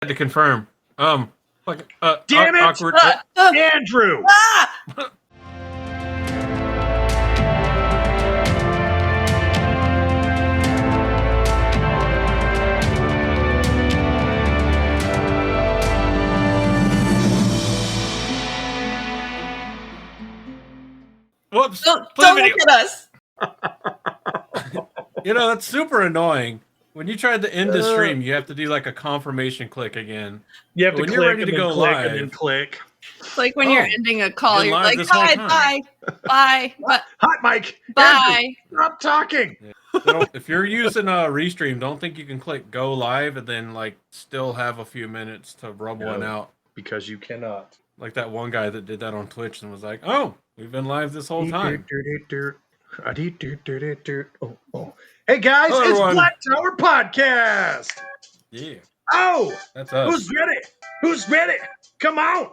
To confirm. Damn it! Awkward. Andrew! Whoops. Don't look at us. You know, that's super annoying. When you tried to end the stream, you have to do like a confirmation click again. You have to When click you're ready and to then go click live, and then click. It's like when you're ending a call, been you're live like, this whole "Hi, time." bye, bye, Hot Mike! bye." Andrew, stop talking! If you're using a Restream, don't think you can click go live and then like still have a few minutes to rub one out. Because you cannot. Like that one guy that did that on Twitch and was like, "Oh, we've been live this whole time." Oh. Hey guys, Hello, it's everyone. Black Tower Podcast. Yeah, Oh, that's us. who's ready? Who's ready? Come on,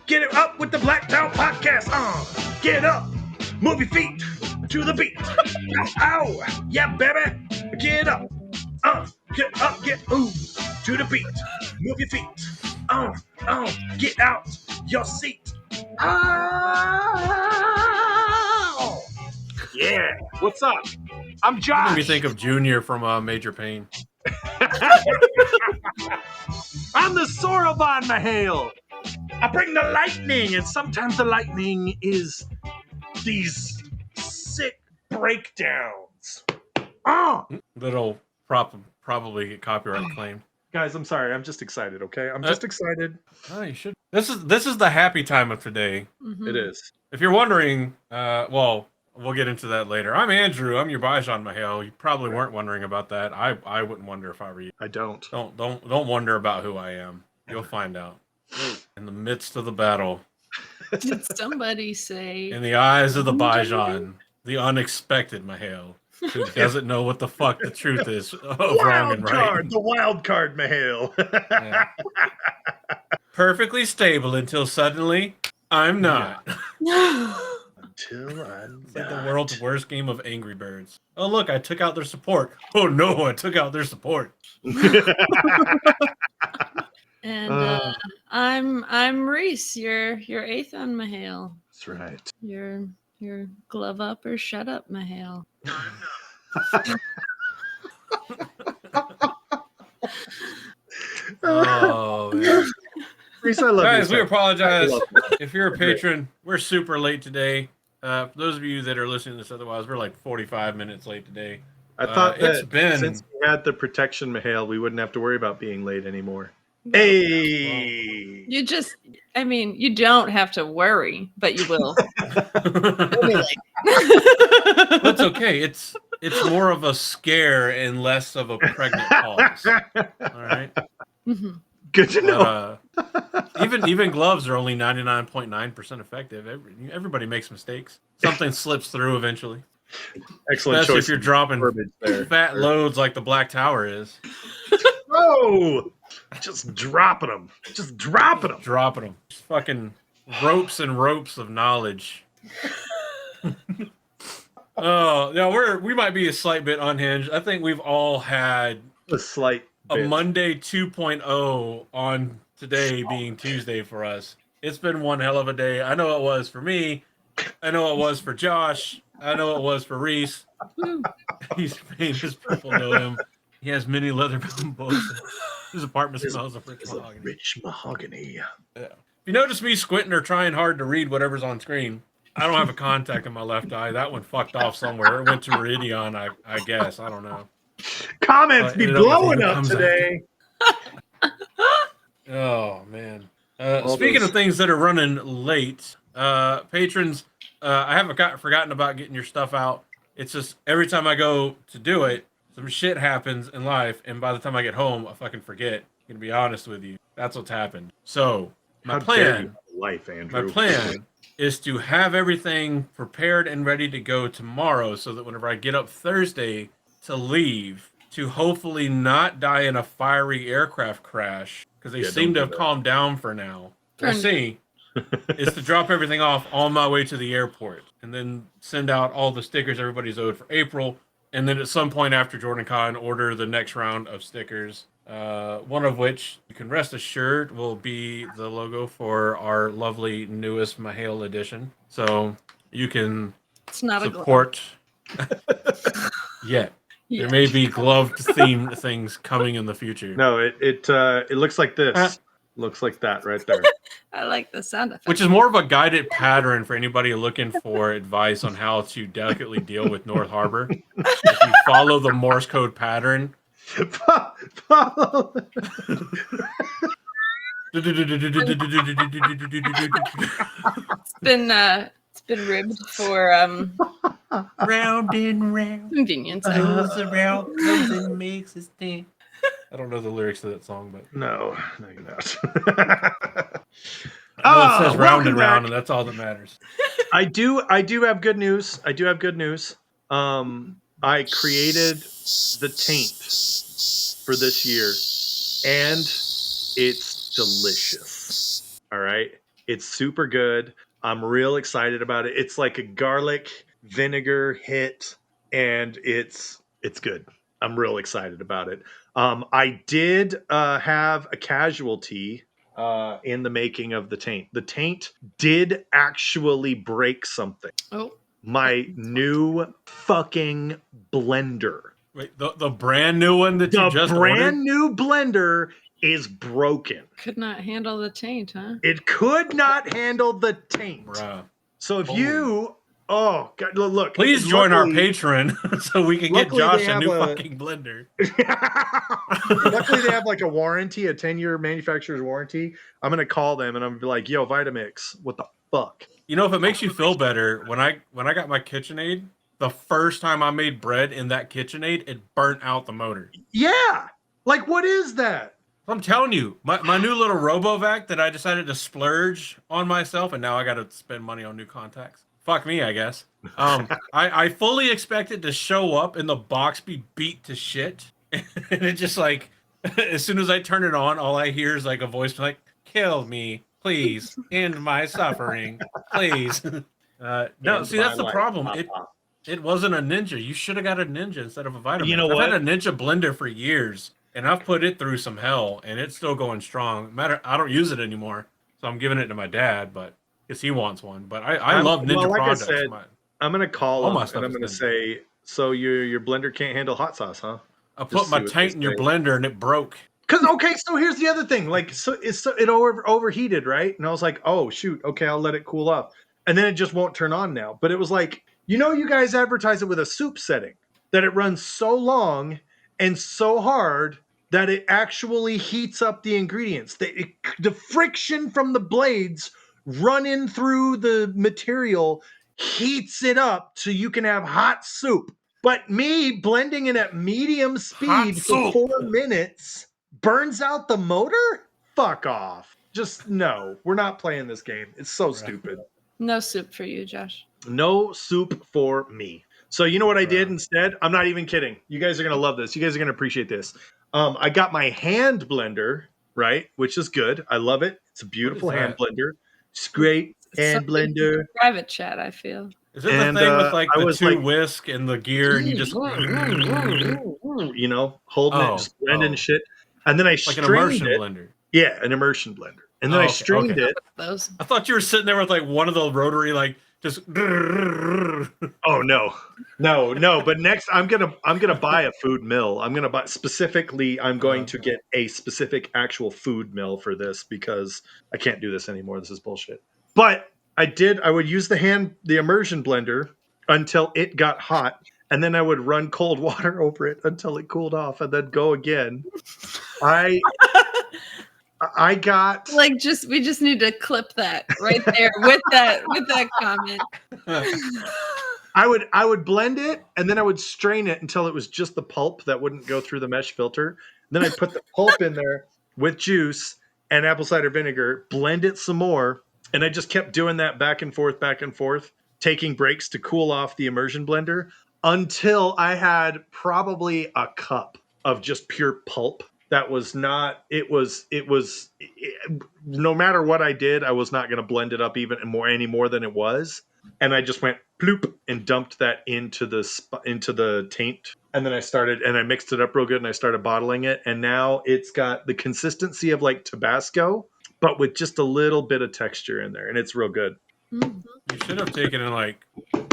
get it up with the Black Tower Podcast. Get up, move your feet to the beat. Ow, yeah, baby, get up. Get up, get to the beat. Move your feet. Get out your seat. Oh, yeah. What's up? I'm Made Josh. me think of Junior from Major Payne. I'm the Soroban Mahale. I bring the lightning, and sometimes the lightning is these sick breakdowns. That'll probably get copyright claimed. Guys, I'm sorry. I'm just excited, okay? I'm just excited. Oh, you should. This is the happy time of today. Mm-hmm. It is. If you're wondering, well, we'll get into that later. I'm Andrew. I'm your Bijan Mahale. You probably weren't wondering about that. I wouldn't wonder if I were you. I don't. Don't wonder about who I am. You'll find out. In the midst of the battle, Did somebody say? in the eyes of the Bijan, the unexpected Mahale, who doesn't know what the fuck the truth is of wrong and right. The wild card, Mahale. Yeah. Perfectly stable until suddenly I'm not. Until I'm It's like the world's worst game of Angry Birds. Oh look, I took out their support. Oh no, I took out their support. And I'm Reese, your eighth on Mahale. That's right. Your glove up or shut up, Mahale. Oh man. Reese, I love Guys, you. we apologize if you're a patron. We're super late today. For those of you that are listening to this otherwise, we're like 45 minutes late today. I thought it's that been since we had the protection, Mahale, we wouldn't have to worry about being late anymore. Hey! You don't have to worry, but you will. That's okay. It's more of a scare and less of a pregnant pause. All right. Mm-hmm. Good to know. Even gloves are only 99.9% effective. Everybody makes mistakes. Something slips through eventually. Excellent Especially choice. if you're dropping there. fat loads like the Black Tower is. Oh! Just dropping them. Just dropping them. Dropping them. Just fucking ropes and ropes of knowledge. Oh, yeah, we might be a slight bit unhinged. I think we've all had A slight bit. a Monday 2.0 on today being Tuesday for us. It's been one hell of a day. I know it was for me. I know it was for Josh. I know it was for Reese. He's famous. People know him. He has many leather books. His apartment smells of rich mahogany. Rich mahogany. Yeah. If you notice me squinting or trying hard to read whatever's on screen, I don't have a contact in my left eye. That one fucked off somewhere. It went to Meridian, I guess. I don't know. Comments be blowing up today. Oh, man. Speaking of things that are running late, patrons, I haven't forgotten about getting your stuff out. It's just every time I go to do it, some shit happens in life, and by the time I get home, I fucking forget. I'm gonna be honest with you. That's what's happened. So my plan is to have everything prepared and ready to go tomorrow, so that whenever I get up Thursday to leave, to hopefully not die in a fiery aircraft crash, because they seem to have calmed down for now. We'll see. Is to drop everything off on my way to the airport, and then send out all the stickers everybody's owed for April. And then at some point after JordanCon, order the next round of stickers. One of which you can rest assured will be the logo for our lovely newest Mahale edition. So you can It's not support. Yet there may be gloved themed things coming in the future. No, it looks like this. Looks like that right there. I like the sound effect. Which is more of a guided pattern for anybody looking for advice on how to delicately deal with North Harbor. If you follow the Morse code pattern. Follow. It's been ribbed for round and round. Convenience. Goes around, comes and makes his thing. I don't know the lyrics to that song, but no, you're not. I know it says round and round, and that's all that matters. I do have good news. I created the taint for this year, and it's delicious. All right, it's super good. I'm real excited about it. It's like a garlic vinegar hit, and it's good. I'm real excited about it. I did have a casualty in the making of the taint. The taint did actually break something. Oh. My new fucking blender. Wait, the brand new one that you just ordered? The brand new blender is broken. Could not handle the taint, huh? It could not handle the taint. Bruh. So if you... Oh, God, look. Please join our Patreon so we can get Josh a new fucking blender. Luckily, they have like a warranty, a 10-year manufacturer's warranty. I'm going to call them and I'm going to be like, yo, Vitamix, what the fuck? You know, if it makes you feel better, when I got my KitchenAid, the first time I made bread in that KitchenAid, it burnt out the motor. Yeah. Like, what is that? I'm telling you, my new little RoboVac that I decided to splurge on myself, and now I got to spend money on new contacts. Fuck me, I guess. I fully expected to show up and the box be beat to shit. And it just like, as soon as I turn it on, all I hear is like a voice like, kill me, please, end my suffering, please. No, see, that's the problem. It wasn't a Ninja. You should have got a Ninja instead of a Vitamin. You know what? I've had a Ninja blender for years, and I've put it through some hell, and it's still going strong. I don't use it anymore, so I'm giving it to my dad, but because he wants one. But I love Ninja products. I said, I'm going to call him, and I'm going to say, so your blender can't handle hot sauce, huh? I put my taint in your blender, and it broke. Okay, so here's the other thing. Like, it overheated, right? And I was like, oh, shoot. Okay, I'll let it cool off. And then it just won't turn on now. But it was like, you guys advertise it with a soup setting, that it runs so long and so hard that it actually heats up the ingredients. The friction from the blades running through the material heats it up so you can have hot soup. But me blending it at medium speed for 4 minutes burns out the motor? Fuck off. Just no. We're not playing this game. It's so stupid. No soup for you, Josh. No soup for me. So you know what I did instead? I'm not even kidding. You guys are going to love this. You guys are going to appreciate this. I got my hand blender, right? Which is good. I love it. It's a beautiful hand blender. It's great hand blender. Private chat, I feel. Is it the thing with like the two whisk and the gear and you just holding it, just blending shit. And then I strained like an immersion it. blender. Yeah, an immersion blender. And then I strained it. Those. I thought you were sitting there with like one of the rotary like just Oh no. But next I'm gonna buy a food mill. I'm gonna buy specifically, I'm going to get a specific actual food mill for this because I can't do this anymore. This is bullshit. But I would use the immersion blender until it got hot, and then I would run cold water over it until it cooled off and then go again. I got like we just need to clip that right there with that comment. I would blend it and then I would strain it until it was just the pulp that wouldn't go through the mesh filter. Then I'd put the pulp in there with juice and apple cider vinegar, blend it some more, and I just kept doing that back and forth, taking breaks to cool off the immersion blender until I had probably a cup of just pure pulp. That was not, no matter what I did, I was not going to blend it up any more than it was. And I just went ploop, and dumped that into the taint. And then I mixed it up real good, and I started bottling it. And now it's got the consistency of like Tabasco, but with just a little bit of texture in there, and it's real good. Mhm. You should have taken and like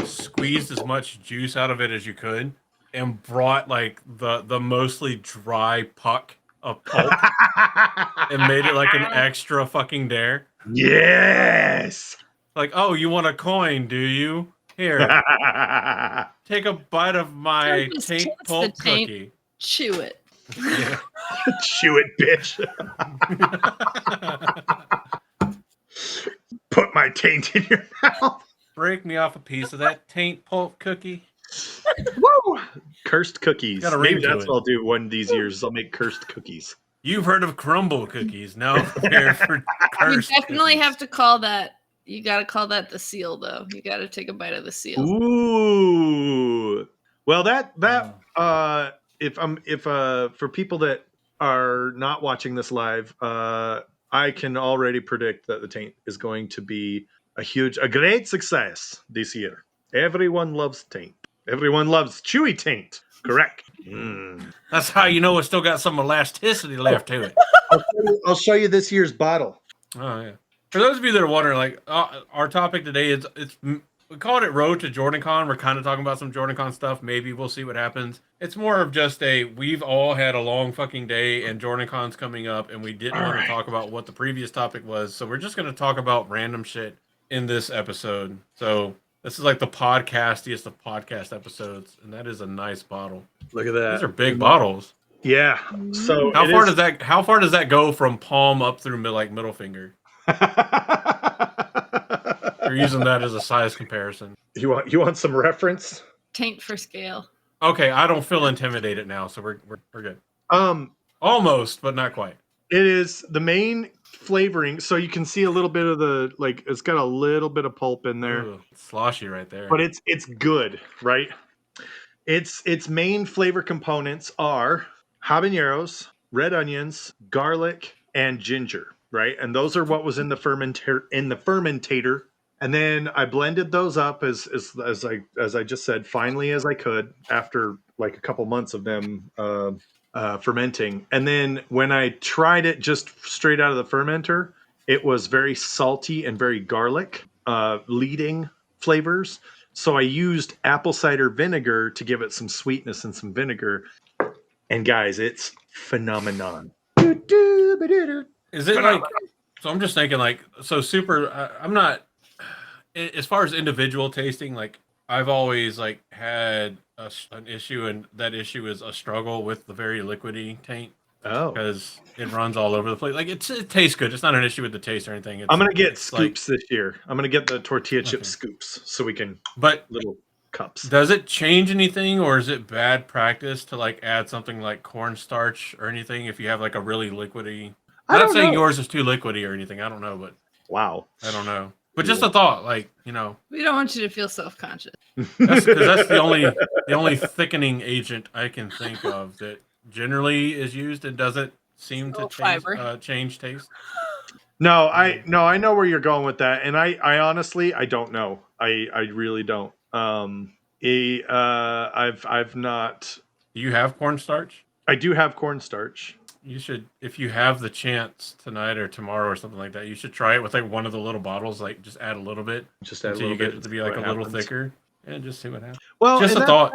squeezed as much juice out of it as you could, and brought like the mostly dry puck of pulp and made it like an extra fucking dare. Yes. Like, oh, you want a coin, do you? Here, take a bite of my Just taint taste the pulp taint. cookie. Chew it. Yeah. Chew it, bitch. Put my taint in your mouth. Break me off a piece of that taint pulp cookie. Woo! Cursed cookies. Got a Maybe ring to that's it. what I'll do one of these years. I'll make cursed cookies. You've heard of crumble cookies. Now prepare for You cursed definitely cookies. have to call that. You got to call that the seal, though. You got to take a bite of the seal. Ooh. Well, if for people that are not watching this live, I can already predict that the taint is going to be a great success this year. Everyone loves taint. Everyone loves chewy taint. Correct. That's how you know it's still got some elasticity left to it. I'll show you this year's bottle. Oh yeah. For those of you that are wondering, like our topic today is we called it Road to JordanCon. We're kind of talking about some JordanCon stuff. Maybe we'll see what happens. It's more of just we've all had a long fucking day, and JordanCon's coming up, and we didn't want to talk about what the previous topic was, so we're just going to talk about random shit in this episode. So this is like the podcastiest of podcast episodes, and that is a nice bottle. Look at that. These are big bottles. Yeah. So How far does that go from palm up through middle finger? You're using that as a size comparison. You want some reference? Taint for scale. Okay, I don't feel intimidated now, so we're good. Almost, but not quite. It is the main flavoring, so you can see a little bit of it's got a little bit of pulp in there. Ooh, sloshy right there. But it's good, right? Its main flavor components are habaneros, red onions, garlic, and ginger, right? And those are what was in the fermentator. And then I blended those up as I just said, finely as I could after like a couple months of them fermenting. And then when I tried it just straight out of the fermenter, it was very salty and very garlic leading flavors. So I used apple cider vinegar to give it some sweetness and some vinegar. And guys, it's phenomenon. Is it like? So I'm just thinking like super. I'm not. As far as individual tasting, like I've always like had an issue, and that issue is a struggle with the very liquidy taint. Oh, because it runs all over the place. Like it tastes good. It's not an issue with the taste or anything. I'm gonna get scoops this year. I'm gonna get the tortilla chip scoops so we can. But little cups. Does it change anything, or is it bad practice to like add something like cornstarch or anything if you have like a really liquidy? I'm not saying yours is too liquidy or anything. I don't know, but wow, I don't know. But just a thought, like we don't want you to feel self-conscious. That's the only thickening agent I can think of that generally is used and doesn't seem to change taste. No, I know where you're going with that, and I honestly I don't know. I really don't. I've not. Do you have cornstarch? I do have cornstarch. You should, if you have the chance tonight or tomorrow or something like that, you should try it with like one of the little bottles. Like just add a little bit, until you get it to be like a little thicker, and just see what happens. Well, just a thought.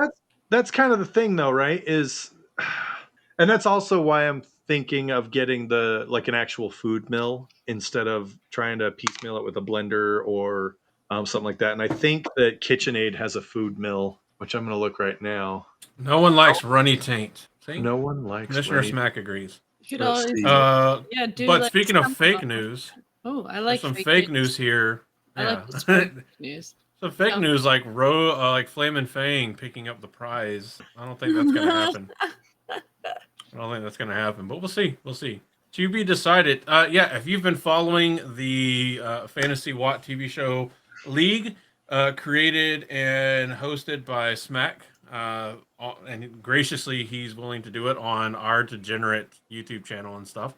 That's kind of the thing, though, right? And that's also why I'm thinking of getting an actual food mill instead of trying to piecemeal it with a blender or something like that. And I think that KitchenAid has a food mill, which I'm going to look right now. No one likes runny taint. See? No one likes. Commissioner Smack agrees. You could always, but like speaking of fake news, I like some fake news here. I like the fake news. Some fake news like Flamin' Fang picking up the prize. I don't think that's gonna happen. But we'll see. To be decided. If you've been following the Fantasy Watt TV show League, created and hosted by Smack. And graciously, he's willing to do it on our degenerate YouTube channel and stuff.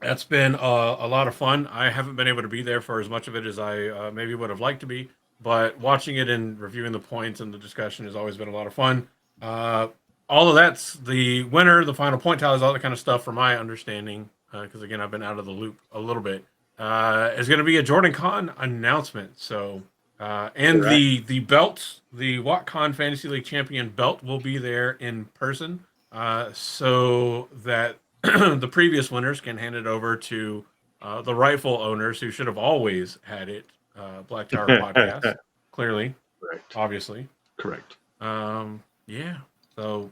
That's been a lot of fun. I haven't been able to be there for as much of it as I maybe would have liked to be. but watching it and reviewing the points and the discussion has always been a lot of fun. All of that's the winner, the final point tallies, all that kind of stuff, from my understanding, because again, I've been out of the loop a little bit. Is going to be a JordanCon announcement. So, and the belt, the WatCon Fantasy League Champion belt, will be there in person, so that the previous winners can hand it over to the rightful owners who should have always had it. Black Tower Podcast, clearly, Correct. obviously. Correct. Yeah. So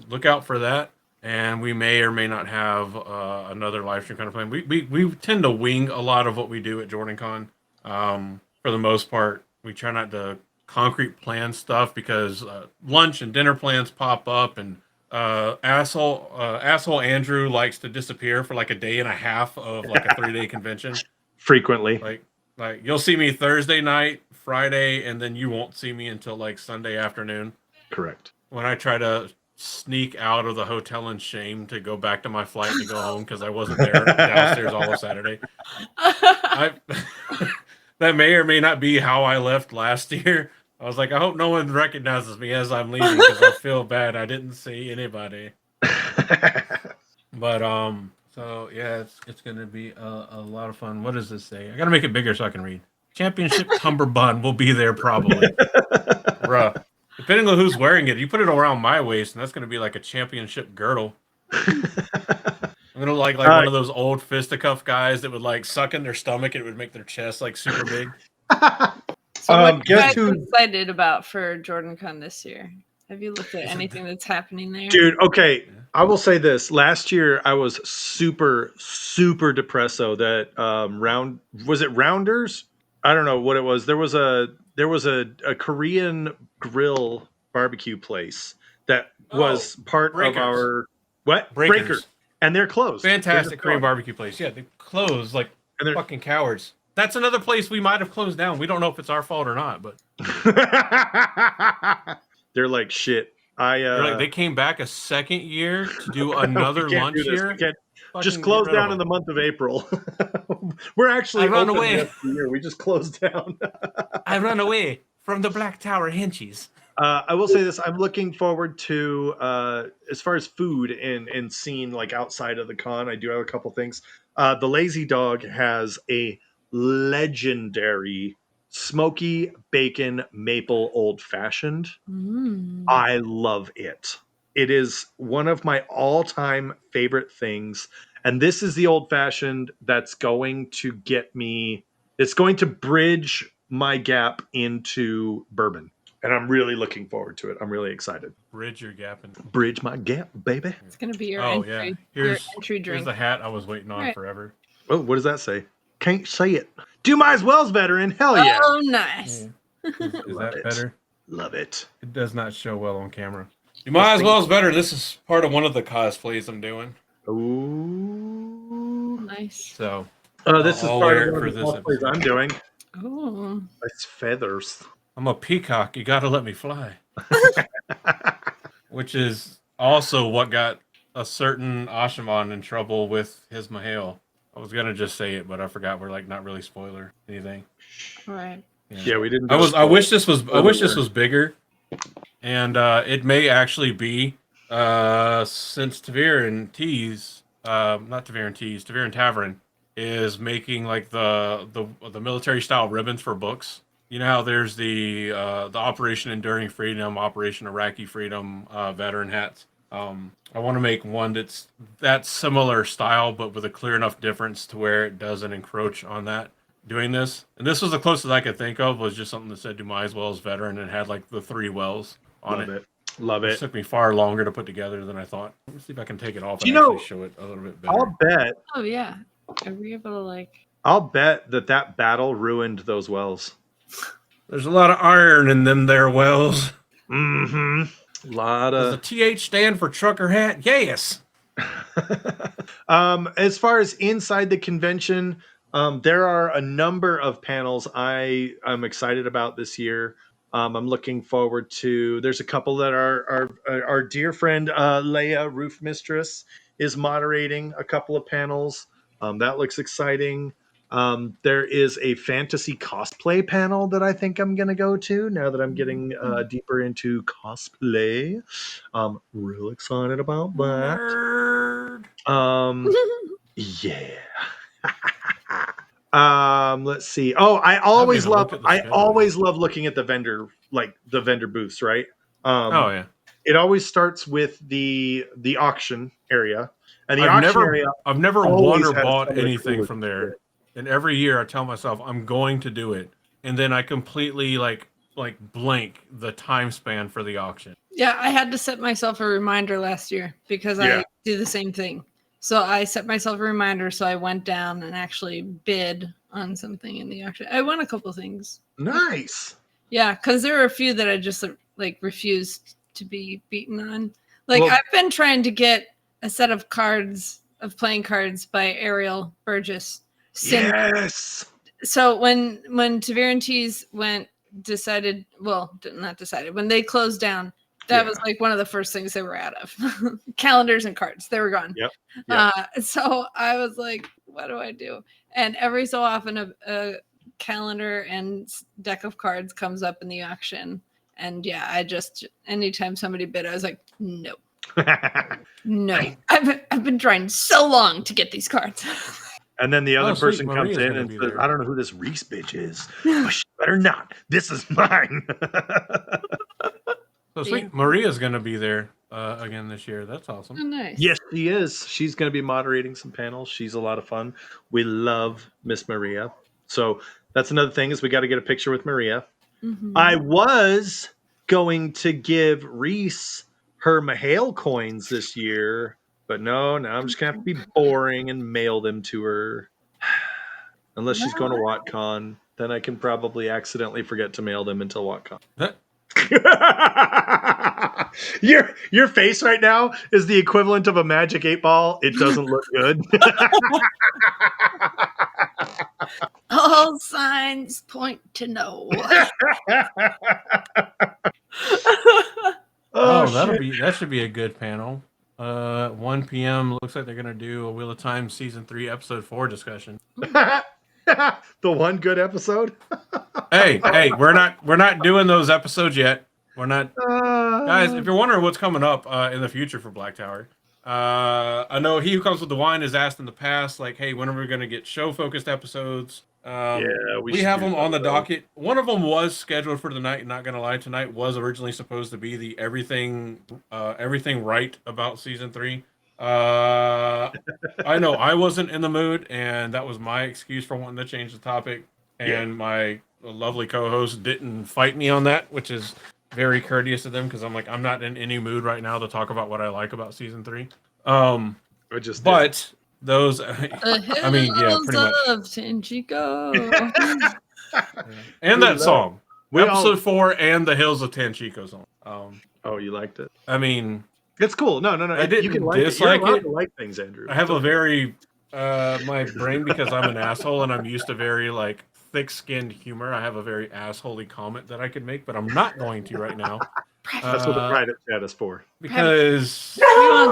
look out for that, and we may or may not have another live stream kind of plan. We tend to wing a lot of what we do at JordanCon. For the most part, we try not to concrete plan stuff because lunch and dinner plans pop up, and asshole Andrew likes to disappear for like a day and a half of like a 3-day convention. Frequently. Like you'll see me Thursday night, Friday, and then you won't see me until like Sunday afternoon. Correct. When I try to sneak out of the hotel in shame to go back to my flight to go home because I wasn't there downstairs all of Saturday. That may or may not be how I left last year. I was like, I hope no one recognizes me as I'm leaving because I feel bad. I didn't see anybody. But so yeah, it's gonna be a lot of fun. What does this say? I gotta make it bigger so I can read. Championship cummerbund will be there probably. Bruh. Depending on who's wearing it, you put it around my waist, and that's gonna be like a championship girdle. I'm gonna like one of those old fisticuff guys that would like suck in their stomach and it would make their chest like super big. So what are you guys excited about for JordanCon this year? Have you looked at anything that's happening there? Dude, okay. I will say this. Last year I was super depresso that was it Rounders? I don't know what it was. There was a Korean grill barbecue place that was part Breakers. of our what? Breakers. And they're closed. Fantastic Korean barbecue place. Yeah, they closed like fucking cowards. That's another place we might have closed down. We don't know if it's our fault or not, but they're like shit. They came back a second year to do another lunch here. Just close down in the month of April. We're actually run away. Year. We just closed down. I run away from the Black Tower Henchies. I will say this: I'm looking forward to as far as food and scene like outside of the con. I do have a couple things. The Lazy Dog has a legendary smoky bacon maple old fashioned. I love it. It is one of my all-time favorite things. And this is the old fashioned that's going to get me, it's going to bridge my gap into bourbon. And I'm really looking forward to it. I'm really excited. Bridge your gap. Bridge my gap, baby. It's going to be your entry, your entry drink. Here's the hat I was waiting on forever. Oh, what does that say? Can't say it. Do my as well's veteran. Hell yeah. Oh, nice. Is that better? Love it. It does not show well on camera. You might as well as better. This is part of one of the cosplays I'm doing. Ooh. Nice. So this is part of one of the cosplays I'm doing. Oh. It's feathers. I'm a peacock. You got to let me fly. Which is also what got a certain Ashaman in trouble with his Mahale. I was gonna just say it, but I forgot. We're like not really spoiler anything. All right. Yeah, we didn't. I wish this was bigger, and it may actually be since Taviran Tavern is making like the military style ribbons for books. You know how there's the Operation Enduring Freedom, Operation Iraqi Freedom veteran hats. I want to make one that's that similar style, but with a clear enough difference to where it doesn't encroach on that. Doing this, and this was the closest I could think of, was just something that said Dumais Wells veteran and had like the 3 wells on it. Love it. It took me far longer to put together than I thought. Let me see if I can take it off and actually show it a little bit better. I'll bet. Oh yeah. Are we able to like? I'll bet that battle ruined those wells. There's a lot of iron in them there wells. Mm-hmm. Does the TH stand for trucker hat? Yes. As far as inside the convention, there are a number of panels I'm excited about this year. I'm looking forward to. There's a couple that our dear friend Leia Roof Mistress is moderating a couple of panels. That looks exciting. There is a fantasy cosplay panel that I think I'm going to go to now that I'm getting deeper into cosplay. I'm real excited about that. Nerd. Yeah. Let's see. Oh, I always love looking at the vendor booths, right? Oh yeah. It always starts with the auction area. And the I've never won or bought some of the anything coolest from there. shit. And every year I tell myself I'm going to do it. And then I completely like blank the time span for the auction. Yeah, I had to set myself a reminder last year because I do the same thing. So I set myself a reminder, so I went down and actually bid on something in the auction. I won a couple things. Nice. Yeah, because there were a few that I just like refused to be beaten on. Like I've been trying to get a set of playing cards by Ariel Burgess. Yes. So when Tavir and Tees when they closed down, that was like one of the first things they were out of. Calendars and cards, they were gone. Yep. So I was like, what do I do? And every so often a calendar and deck of cards comes up in the auction. And yeah, I just, anytime somebody bid, I was like, no. No. I've been trying so long to get these cards. And then the other person comes in and says, I don't know who this Reese bitch is. But she better not. This is mine. So sweet. Maria's going to be there again this year. That's awesome. Oh, nice. Yes, she is. She's going to be moderating some panels. She's a lot of fun. We love Miss Maria. So that's another thing is we got to get a picture with Maria. Mm-hmm. I was going to give Reese her Mahale coins this year, but no, now I'm just going to have to be boring and mail them to her. Unless she's going to WatCon, then I can probably accidentally forget to mail them until WatCon. Your face right now is the equivalent of a magic 8-ball. It doesn't look good. All signs point to no. That should be a good panel. 1 p.m. looks like they're gonna do a Wheel of Time season 3 episode 4 discussion. The one good episode. hey, we're not doing those episodes yet. We're not, guys. If you're wondering what's coming up in the future for Black Tower, I know He Who Comes with the Wine has asked in the past, like, hey, when are we gonna get show focused episodes? We have them on the docket. One of them was scheduled for tonight. Not gonna lie, tonight was originally supposed to be the everything right about season 3. I know I wasn't in the mood, and that was my excuse for wanting to change the topic. And my lovely co-host didn't fight me on that, which is very courteous of them because I'm like, I'm not in any mood right now to talk about what I like about season 3. Those, I mean, yeah, pretty much. Tanchico. And that song, episode 4, and the Hills of Tanchico song. Oh, you liked it? I mean, it's cool. No. I didn't you can dislike it. You're allowed it. to like things, Andrew. I have a very my brain, because I'm an asshole and I'm used to very like thick-skinned humor. I have a very assholey comment that I could make, but I'm not going to right now. That's what the private chat is for. Because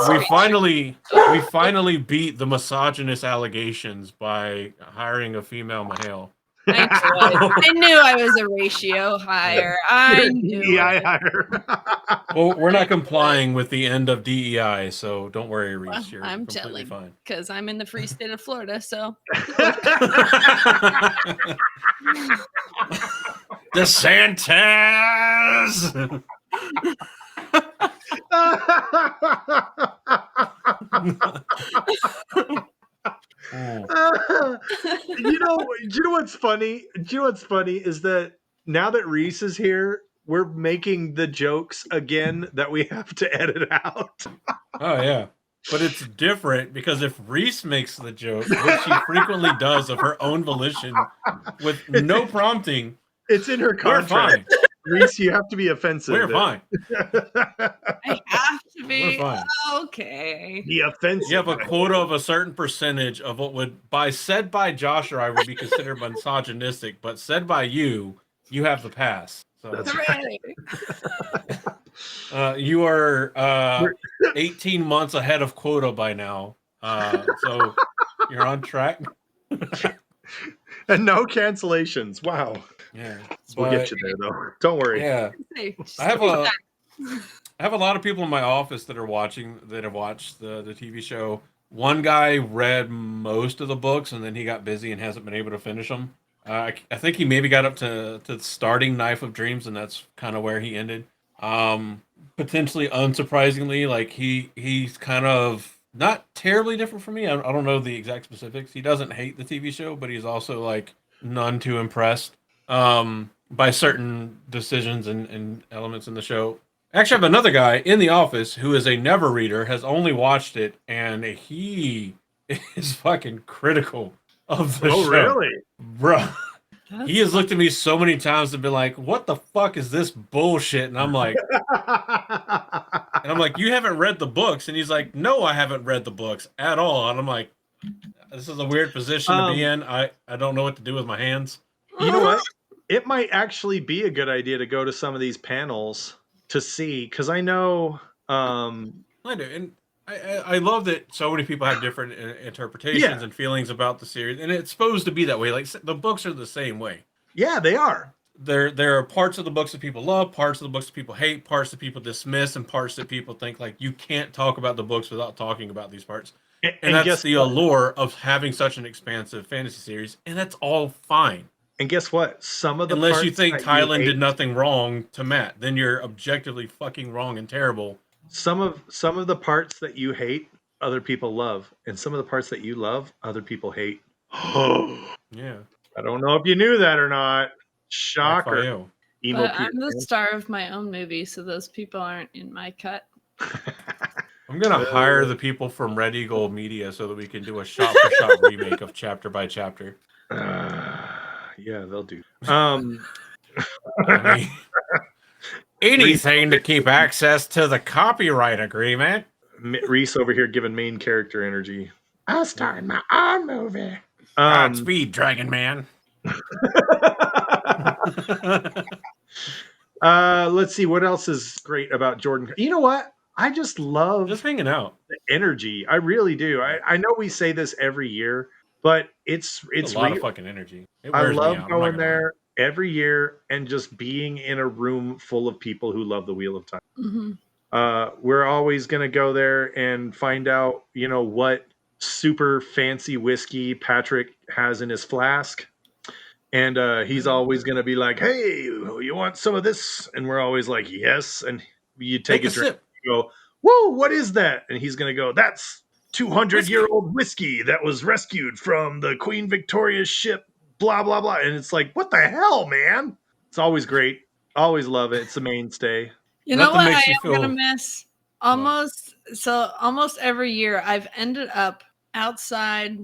we finally beat the misogynist allegations by hiring a female Mahale. I knew I was a ratio higher. I knew DEI higher. Well, we're not complying with the end of DEI, so don't worry, Reese. You're I'm completely fine. Because I'm in the free state of Florida, so. DeSantis! You know what's funny? Do you know what's funny is that now that Reese is here, we're making the jokes again that we have to edit out. Oh yeah, but it's different because if Reese makes the joke, which she frequently does of her own volition, with no prompting, it's in her contract. We're fine. Reese, you have to be offensive. We're fine. I have to be. We're fine. Okay. Be offensive. You have a quota of a certain percentage of what would, said by Josh or I, would be considered misogynistic, but said by you have the pass. So that's right. You are 18 months ahead of quota by now, so you're on track. And no cancellations. Wow. Yeah, We'll get you there though. Don't worry. Yeah, Hey, I have a lot of people in my office that have watched the TV show. One guy read most of the books and then he got busy and hasn't been able to finish them. I think he maybe got up to starting Knife of Dreams and that's kind of where he ended. Potentially unsurprisingly, like he's kind of not terribly different from me. I don't know the exact specifics. He doesn't hate the TV show, but he's also like none too impressed by certain decisions and elements in the show. Actually, I have another guy in the office who is a never reader, has only watched it, and he is fucking critical of the Oh, show. really? Bro. He has looked at me so many times and been like, "What the fuck is this bullshit?" And I'm like, "You haven't read the books?" And he's like, "No, I haven't read the books at all." And I'm like, "This is a weird position to be in. I don't know what to do with my hands." You know what? It might actually be a good idea to go to some of these panels to see, because I know. I do, and I love that so many people have different interpretations and feelings about the series, and it's supposed to be that way. Like the books are the same way. Yeah, they are. There are parts of the books that people love, parts of the books that people hate, parts that people dismiss, and parts that people think like you can't talk about the books without talking about these parts. And that's the allure of having such an expansive fantasy series, and that's all fine. And guess what? Some of the unless parts you think that Thailand hate, did nothing wrong to Matt, then you're objectively fucking wrong and terrible. some of the parts that you hate, other people love, and some of the parts that you love, other people hate. Yeah, I don't know if you knew that or not. Shocker. Raphael. Emo But Peter I'm the Pan. star of my own movie, so those people aren't in my cut. I'm gonna hire the people from Red Eagle Media so that we can do a shot-for-shot remake of chapter by chapter. Yeah, they'll do. I mean, anything to keep access to the copyright agreement. Reese over here giving main character energy. I'll star in my own movie. Godspeed, Dragon Man. Let's see what else is great about Jordan. You know what? I just love Just hanging out. the energy. I really do. I know we say this every year, but it's a lot real. of fucking energy. It I wears me love out. going there every year and just being in a room full of people who love the Wheel of Time. Mm-hmm. We're always going to go there and find out, what super fancy whiskey Patrick has in his flask. And he's always going to be like, "Hey, you want some of this?" And we're always like, "Yes." And you take a drink. sip. You go, "Whoa, what is that?" And he's going to go, "That's 200-year-old whiskey that was rescued from the Queen Victoria's ship, blah, blah, blah." And it's like, what the hell, man? It's always great. Always love it. It's a mainstay. You know Nothing what makes I you am feel- gonna miss? Almost every year I've ended up outside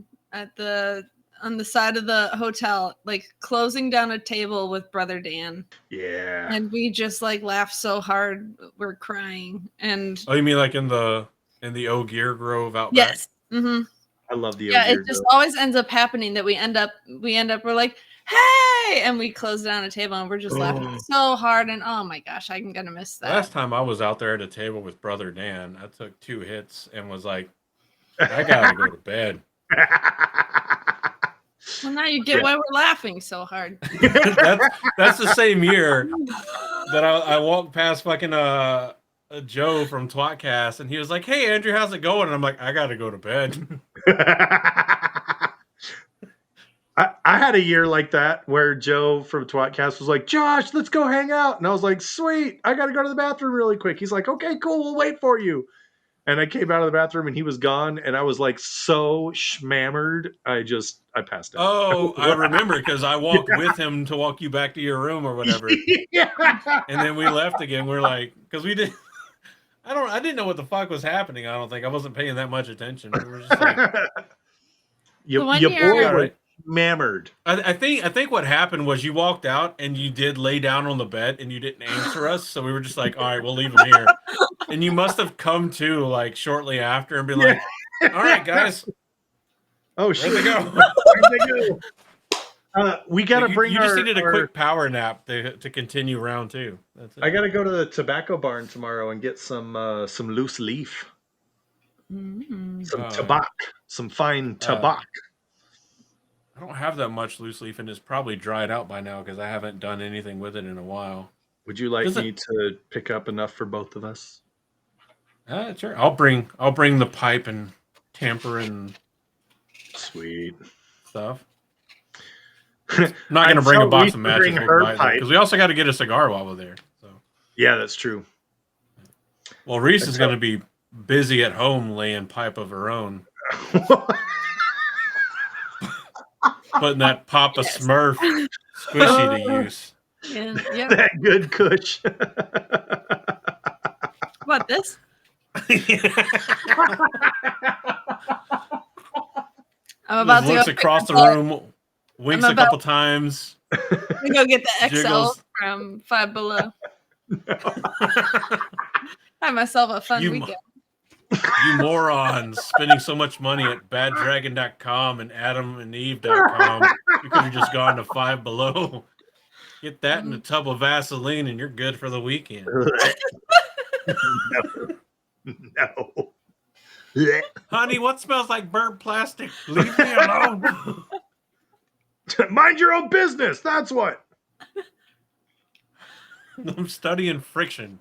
on the side of the hotel, like closing down a table with Brother Dan. Yeah. And we just like laugh so hard we're crying. And Oh, you mean like in the O'Gear Grove out back? yes. Mm-hmm. I love the Yeah, O'Gear it just Grove. always ends up happening that we end up we're like, "Hey!" and we close down a table and we're just laughing so hard, and oh my gosh, I'm gonna miss that. Last time I was out there at a table with Brother Dan, I took 2 hits and was like, I gotta go to bed. Well, now you get why we're laughing so hard. that's the same year that I walked past fucking Joe from Twatcast, and he was like, "Hey Andrew, how's it going?" And I'm like, "I gotta go to bed." I had a year like that where Joe from Twatcast was like, "Josh, let's go hang out." And I was like, "Sweet, I got to go to the bathroom really quick." He's like, "Okay, cool, we'll wait for you." And I came out of the bathroom and he was gone. And I was like so schmammered. I passed out. Oh, I remember because I walked with him to walk you back to your room or whatever. Yeah. And then we left again. We're like, because we did. I didn't know what the fuck was happening. I don't think I wasn't paying that much attention. We were just like, your one boy year- was right. mammered. I think what happened was you walked out and you did lay down on the bed and you didn't answer us, so we were just like, all right, we'll leave him here. And you must have come to like shortly after and been like, all right, guys, Oh where'd shit! they go? Where'd they go? We gotta bring. You just needed a quick power nap to continue round 2. That's it. I gotta go to the tobacco barn tomorrow and get some loose leaf, Mm. some tobacco, some fine tobacco. I don't have that much loose leaf, and it's probably dried out by now because I haven't done anything with it in a while. Would you like Does me it? to pick up enough for both of us? Sure. I'll bring the pipe and tamper and Sweet. stuff. I'm not I'd gonna bring a tell box Reese of to bring matches. We can her buy it there pipe. because we also got to get a cigar while we're there. So, Yeah, that's true. well, Reese I'd is tell- gonna be busy at home laying pipe of her own, putting that Papa Yes. Smurf squishy to use. And yep. That good kush. What this? I'm about Just to go looks pick across the this up. room, winks I'm a about- couple times, We go get the XL jiggles. from Five Below. Have myself a fun You weekend. You morons spending so much money at baddragon.com and adamandeve.com. You could have just gone to Five Below. Get that in a tub of Vaseline and you're good for the weekend. No. Honey, what smells like burnt plastic? Leave me alone. Mind your own business. That's what. I'm studying friction.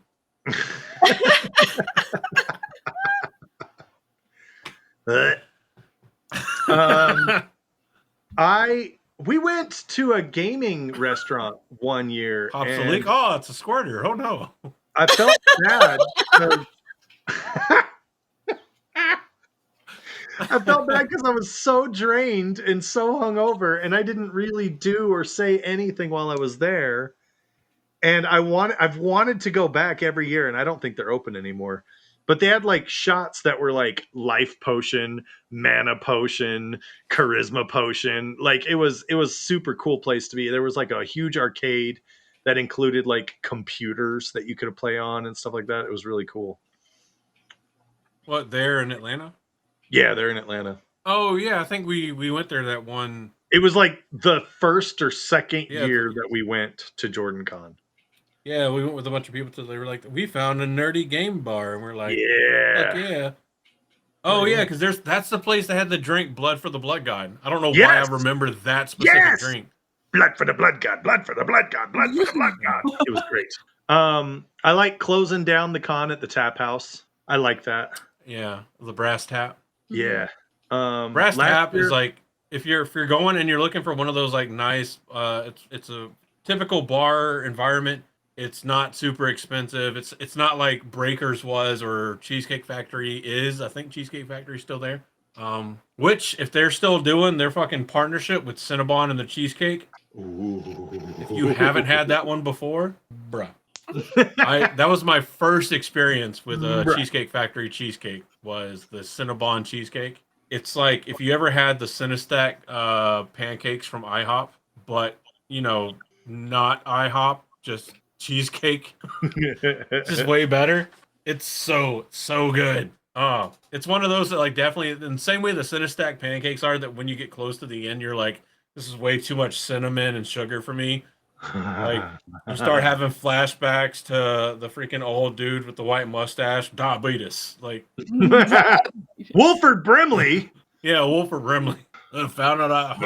We went to a gaming restaurant one year. Pops a and leak. Oh, it's a squirter. Oh no. I felt bad. I felt bad because I was so drained and so hungover, and I didn't really do or say anything while I was there. And I've wanted to go back every year, and I don't think they're open anymore. But they had like shots that were like life potion, mana potion, charisma potion. Like it was super cool place to be. There was like a huge arcade that included like computers that you could play on and stuff like that. It was really cool. What, there in Atlanta? Yeah, they're in Atlanta. Oh yeah, I think we went there that one. It was like the first or second Yeah, year that we went to JordanCon. Yeah, we went with a bunch of people to. They were like, we found a nerdy game bar, and we're like, Yeah. fuck yeah. Oh yeah, because that's the place that had the drink Blood for the Blood God. I don't know why Yes! I remember that specific Yes! drink. Blood for the blood god, blood for the blood god, blood for the blood god. It was great. I like closing down the con at the tap house. I like that. Yeah, the brass tap. Yeah. Brass tap is like if you're going and you're looking for one of those like nice it's a typical bar environment. It's not super expensive. It's not like Breakers was or Cheesecake Factory is. I think Cheesecake Factory's still there. Which if they're still doing their fucking partnership with Cinnabon and the cheesecake. Ooh. If you haven't had that one before, bruh. That was my first experience with a Cheesecake Factory cheesecake was the Cinnabon cheesecake. It's like if you ever had the Cinestack pancakes from IHOP, but you know, not IHOP, just cheesecake. Just way better. It's so good. Oh, it's one of those that like definitely in the same way the Cinestack pancakes are that when you get close to the end, you're like, this is way too much cinnamon and sugar for me. Like you start having flashbacks to the freaking old dude with the white mustache, diabetes. Like Wolford Brimley. Yeah, Wolford Brimley. Then I found out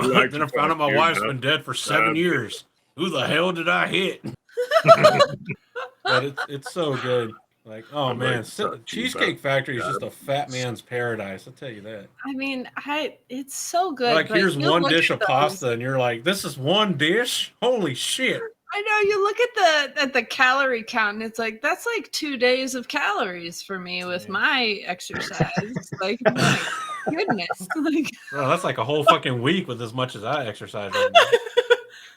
my wife's been dead for 7 years. Who the hell did I hit? But it's so good. Like, oh man, Cheesecake Factory is just a fat man's paradise. I'll tell you that. I mean, it's so good. Like, here's one dish of those. pasta, and you're like, this is one dish? Holy shit! I know, you look at the calorie count, and it's like that's like 2 days of calories for me with my exercise. Like, my goodness, like, well, that's like a whole fucking week with as much as I exercise right now.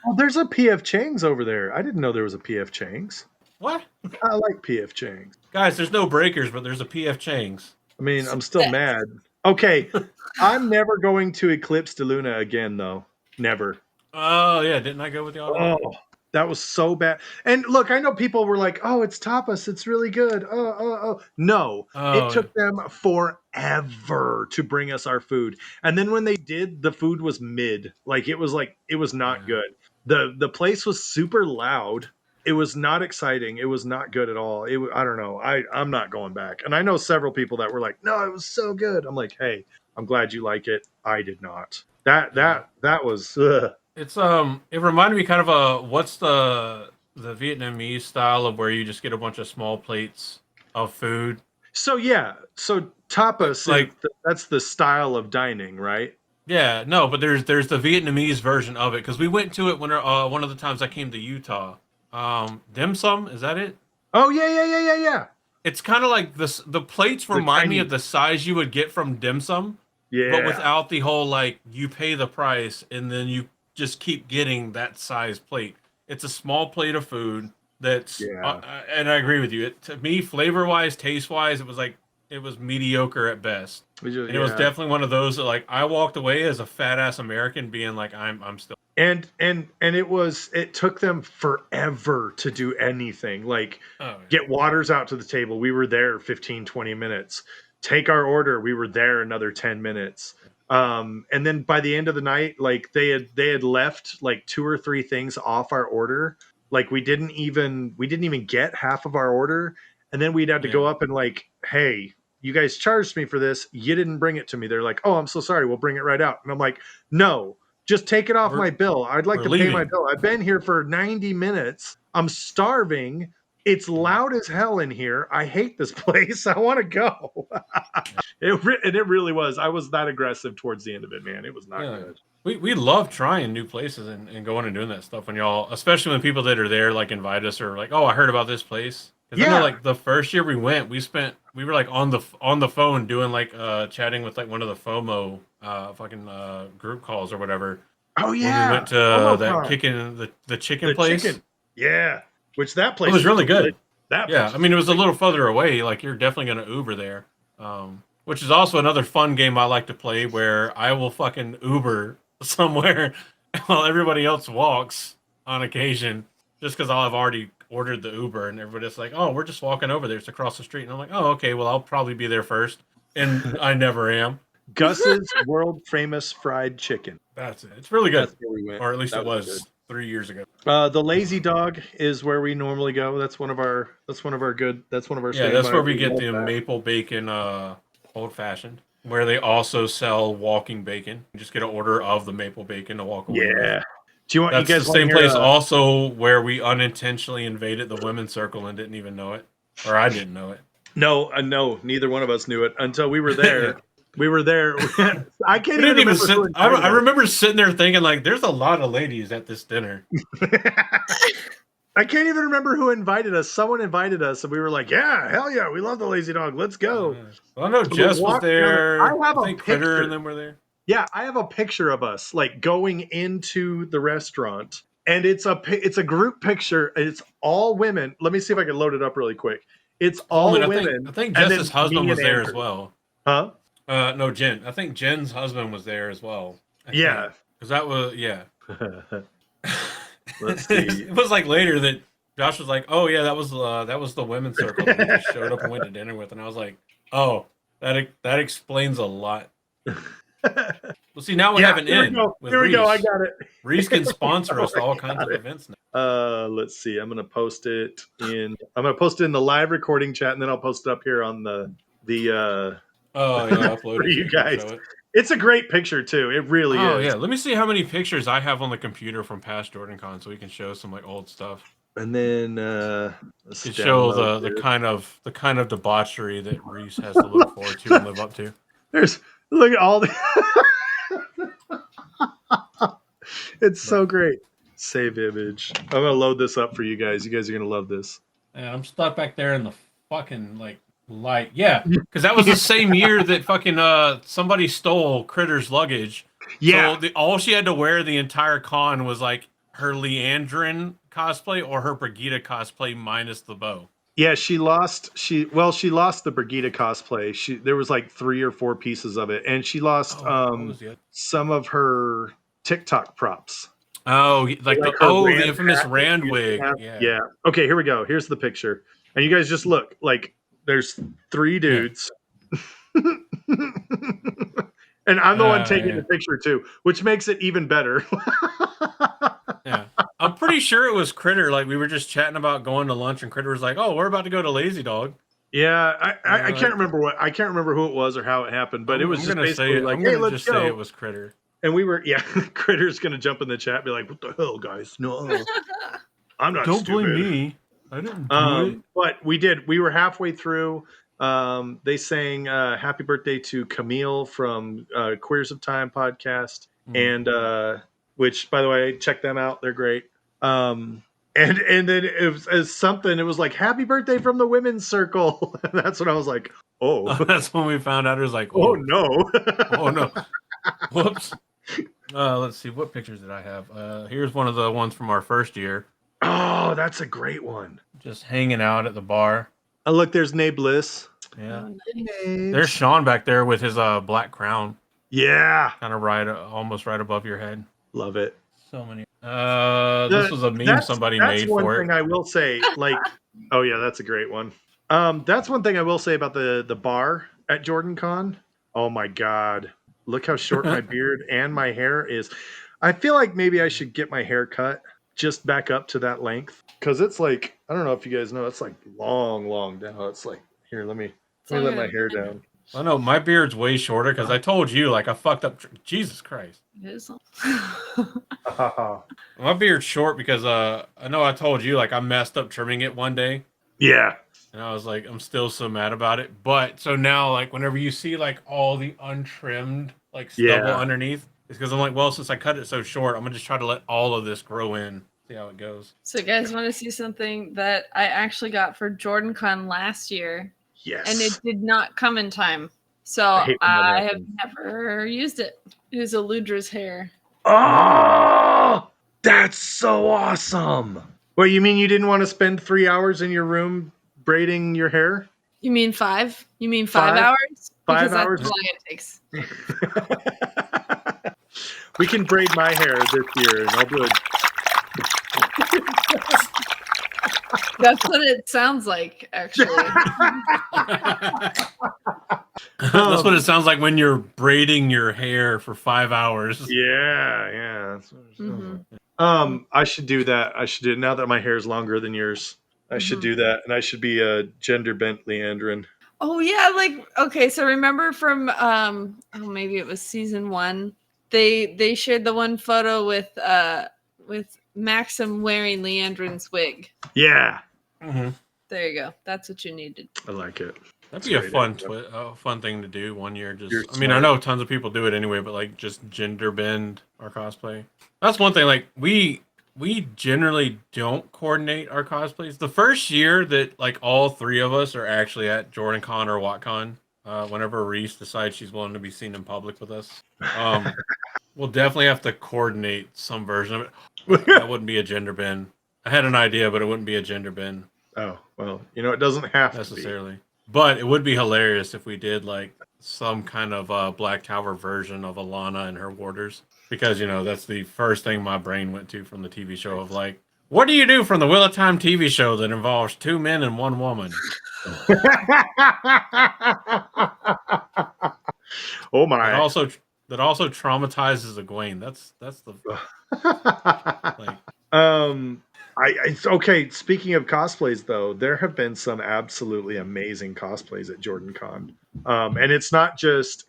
Oh, there's a PF Chang's over there. I didn't know there was a PF Chang's. What? I like PF Chang's. Guys, there's no Breakers, but there's a PF Chang's. I mean, I'm still mad. Okay, I'm never going to Eclipse de Luna again, though. Never. Oh, yeah. Didn't I go with y'all? Oh, that was so bad. And look, I know people were like, oh, it's tapas. It's really good. No, it took them forever to bring us our food. And then when they did, the food was mid. Like, it was not good. The place was super loud. It was not exciting. It was not good at all. I don't know. I'm not going back. And I know several people that were like, no, it was so good. I'm like, hey, I'm glad you like it. I did not. That was. It's it reminded me kind of what's the Vietnamese style of where you just get a bunch of small plates of food. So tapas Like that's the style of dining, right? yeah, no, but there's the Vietnamese version of it because we went to it when one of the times I came to Utah. Dim sum, is that it? Oh yeah. It's kind of like this. The plates The remind me tiny, of the size you would get from dim sum, but yeah, without the whole like you pay the price and then you just keep getting that size plate. It's a small plate of food that's, yeah. and I agree with you. It, to me, flavor wise, taste wise, it was like it was mediocre at best, and it was Yeah. definitely one of those that like I walked away as a fat ass American being like I'm still. And it took them forever to do anything. Like Oh yeah. get waters out to the table. We were there 15, 20 minutes. Take our order. We were there another 10 minutes. And then by the end of the night, like they had left like 2 or 3 things off our order. Like we didn't even get half of our order. And then we'd have to go Yeah. up and like, hey, you guys charged me for this. You didn't bring it to me. They're like, oh, I'm so sorry. We'll bring it right out. And I'm like, no, just take it off We're my bill. I'd like we're to pay my leaving. bill. I've been here for 90 minutes. I'm starving. It's loud as hell in here. I hate this place. I want to go. It really was. I was that aggressive towards the end of it, man. It was not Yeah. good. We love trying new places and going and doing that stuff when y'all, especially when people that are there like invite us or like, oh, I heard about this place. Because I know Yeah. like the first year we went, we were like on the phone doing like chatting with like one of the FOMO group calls or whatever Oh when we yeah. went to that FOMO-con. kicking the chicken The place. chicken. Yeah. Which that It place was really good. That Yeah, place I mean it was a little further away. Like you're definitely gonna Uber there, which is also another fun game I like to play where I will fucking Uber somewhere while everybody else walks on occasion, just because I'll have already ordered the Uber and everybody's like, "Oh, we're just walking over there. It's across the street," and I'm like, "Oh, okay. Well, I'll probably be there first," and I never am. Gus's world famous fried chicken. That's it. It's really good, That's where we went. or at least That it was was 3 years ago. The Lazy Dog is where we normally go. That's one of our Yeah, that's standby. where we We get love the that. maple bacon old fashioned, where they also sell walking bacon. You just get an order of the maple bacon to walk away with. Yeah. Do you want That's you the guys want to same hear place also where we unintentionally invaded the women's circle and didn't even know it, or I didn't know it. No, neither one of us knew it until we were there. Yeah. We were there. I can't We even didn't even remember sit. who I invited us. remember sitting there thinking like, "There's a lot of ladies at this dinner." I can't even remember who invited us. Someone invited us, and we were like, "Yeah, hell yeah, we love the Lazy Dog. Let's go." Well, I know We Jess was walked down it. there. I have I a think Critter picture. and them were there. Yeah, I have a picture of us like going into the restaurant, and it's a group picture. And it's all women. Let me see if I can load it up really quick. It's Hold on, all women, I think and Jess's then husband me was and there as Andrew. well. Huh? No, Jen. I think Jen's husband was there as well. Yeah. Because that was Let's see. It was like later that Josh was like, "Oh yeah, that was the women's circle that we just showed up and went to dinner with," and I was like, "Oh, that explains a lot." Well, see, now we have an here in. With we go. I Reese. got it. Reese can sponsor us to all I kinds got of it. events now. Let's see. I'm gonna post it in the live recording chat, and then I'll post it up here on the Oh yeah, upload for it so you you can guys. show it. It's a great picture too. It really Oh is. yeah, let me see how many pictures I have on the computer from past JordanCon, so we can show some like old stuff. And then let's To show download the this. kind of debauchery that Reese has to look forward to and live up to. Look at all the. It's so great. Save image. I'm gonna load this up for you guys. You guys are gonna love this. And I'm stuck back there in the fucking like light. Yeah, because that was the same year that fucking somebody stole Critter's luggage. Yeah. So all she had to wear the entire con was like her Leandrin cosplay or her Brigida cosplay minus the bow. Yeah, she lost the Brigida cosplay. There was like 3 or 4 pieces of it, and she lost some of her TikTok props. Oh, like the infamous Rand Rand wig. Yeah. Okay, here we go. Here's the picture. And you guys just look. Like there's 3 dudes. Yeah. And I'm the one taking the picture too, which makes it even better. Yeah. I'm pretty sure it was Critter. Like we were just chatting about going to lunch, and Critter was like, "Oh, we're about to go to Lazy Dog." Yeah, I can't remember who it was or how it happened, but it was just basically like, "Hey, let's go." Say it was Critter. and we were Critter's gonna jump in the chat and be like, what the hell, guys? No, I'm not Don't stupid. blame me. I didn't do it. But we were halfway through. They sang happy birthday to Camille from Queers of Time podcast, and which, by the way, check them out. They're great. And then it was like happy birthday from the women's circle. That's when I was like, oh. That's when we found out. It was like, oh no. Oh no. Whoops. Let's see. What pictures did I have? Here's one of the ones from our first year. Oh, that's a great one. Just hanging out at the bar. Oh, look, there's Nabe Bliss. Yeah. Oh, nice. There's Sean back there with his black crown. Yeah. Kind of almost right above your head. Love it. So many. This was a meme somebody made for it. That's one thing I will say. Like, oh yeah, that's a great one. That's one thing I will say about the bar at JordanCon. Oh my God. Look how short my beard and my hair is. I feel like maybe I should get my hair cut just back up to that length. Because it's like, I don't know if you guys know, it's like long down. It's like, here, let me let my hair down. I know my beard's way shorter because I told you, like, I fucked up. Jesus Christ. It is. My beard's short because I know I told you, like, I messed up trimming it one day. Yeah. And I was like, I'm still so mad about it. But so now, like, whenever you see like all the untrimmed like stubble underneath, it's because I'm like, well, since I cut it so short, I'm gonna just try to let all of this grow in. See how it goes. So, you guys want to see something that I actually got for JordanCon last year? Yes. And it did not come in time. So I have never used it. It was a Ludra's hair. Oh, that's so awesome. Well, you mean you didn't want to spend 3 hours in your room braiding your hair? You mean 5? You mean 5 hours? 5 hours? That's how long it takes. We can braid my hair this year, and I'll do it. That's what it sounds like, actually. That's what it sounds like when you're braiding your hair for 5 hours. Yeah. That's what I should do that. I should do it now that my hair is longer than yours. I should do that, and I should be a gender bent Leandrin. Oh yeah, like okay. So remember from maybe it was season 1. They shared the one photo with Maxim wearing Leandrin's wig. Yeah. Mm-hmm. There you go. That's what you needed. I like it. That'd be a fun thing to do one year. I mean, I know tons of people do it anyway, but like just gender bend our cosplay. That's one thing. Like we generally don't coordinate our cosplays. The first year that like all 3 of us are actually at JordanCon or WatCon, whenever Reese decides she's willing to be seen in public with us, we'll definitely have to coordinate some version of it. That wouldn't be a gender bend. I had an idea, but it wouldn't be a gender bend. Oh, well, it doesn't have necessarily. But it would be hilarious if we did like some kind of Black Tower version of Alana and her warders. Because, that's the first thing my brain went to from the TV show of like, what do you do from the Wheel of Time TV show that involves 2 men and 1 woman? Oh my. That also traumatizes Egwene. That's the like, okay, speaking of cosplays though, there have been some absolutely amazing cosplays at JordanCon. And it's not just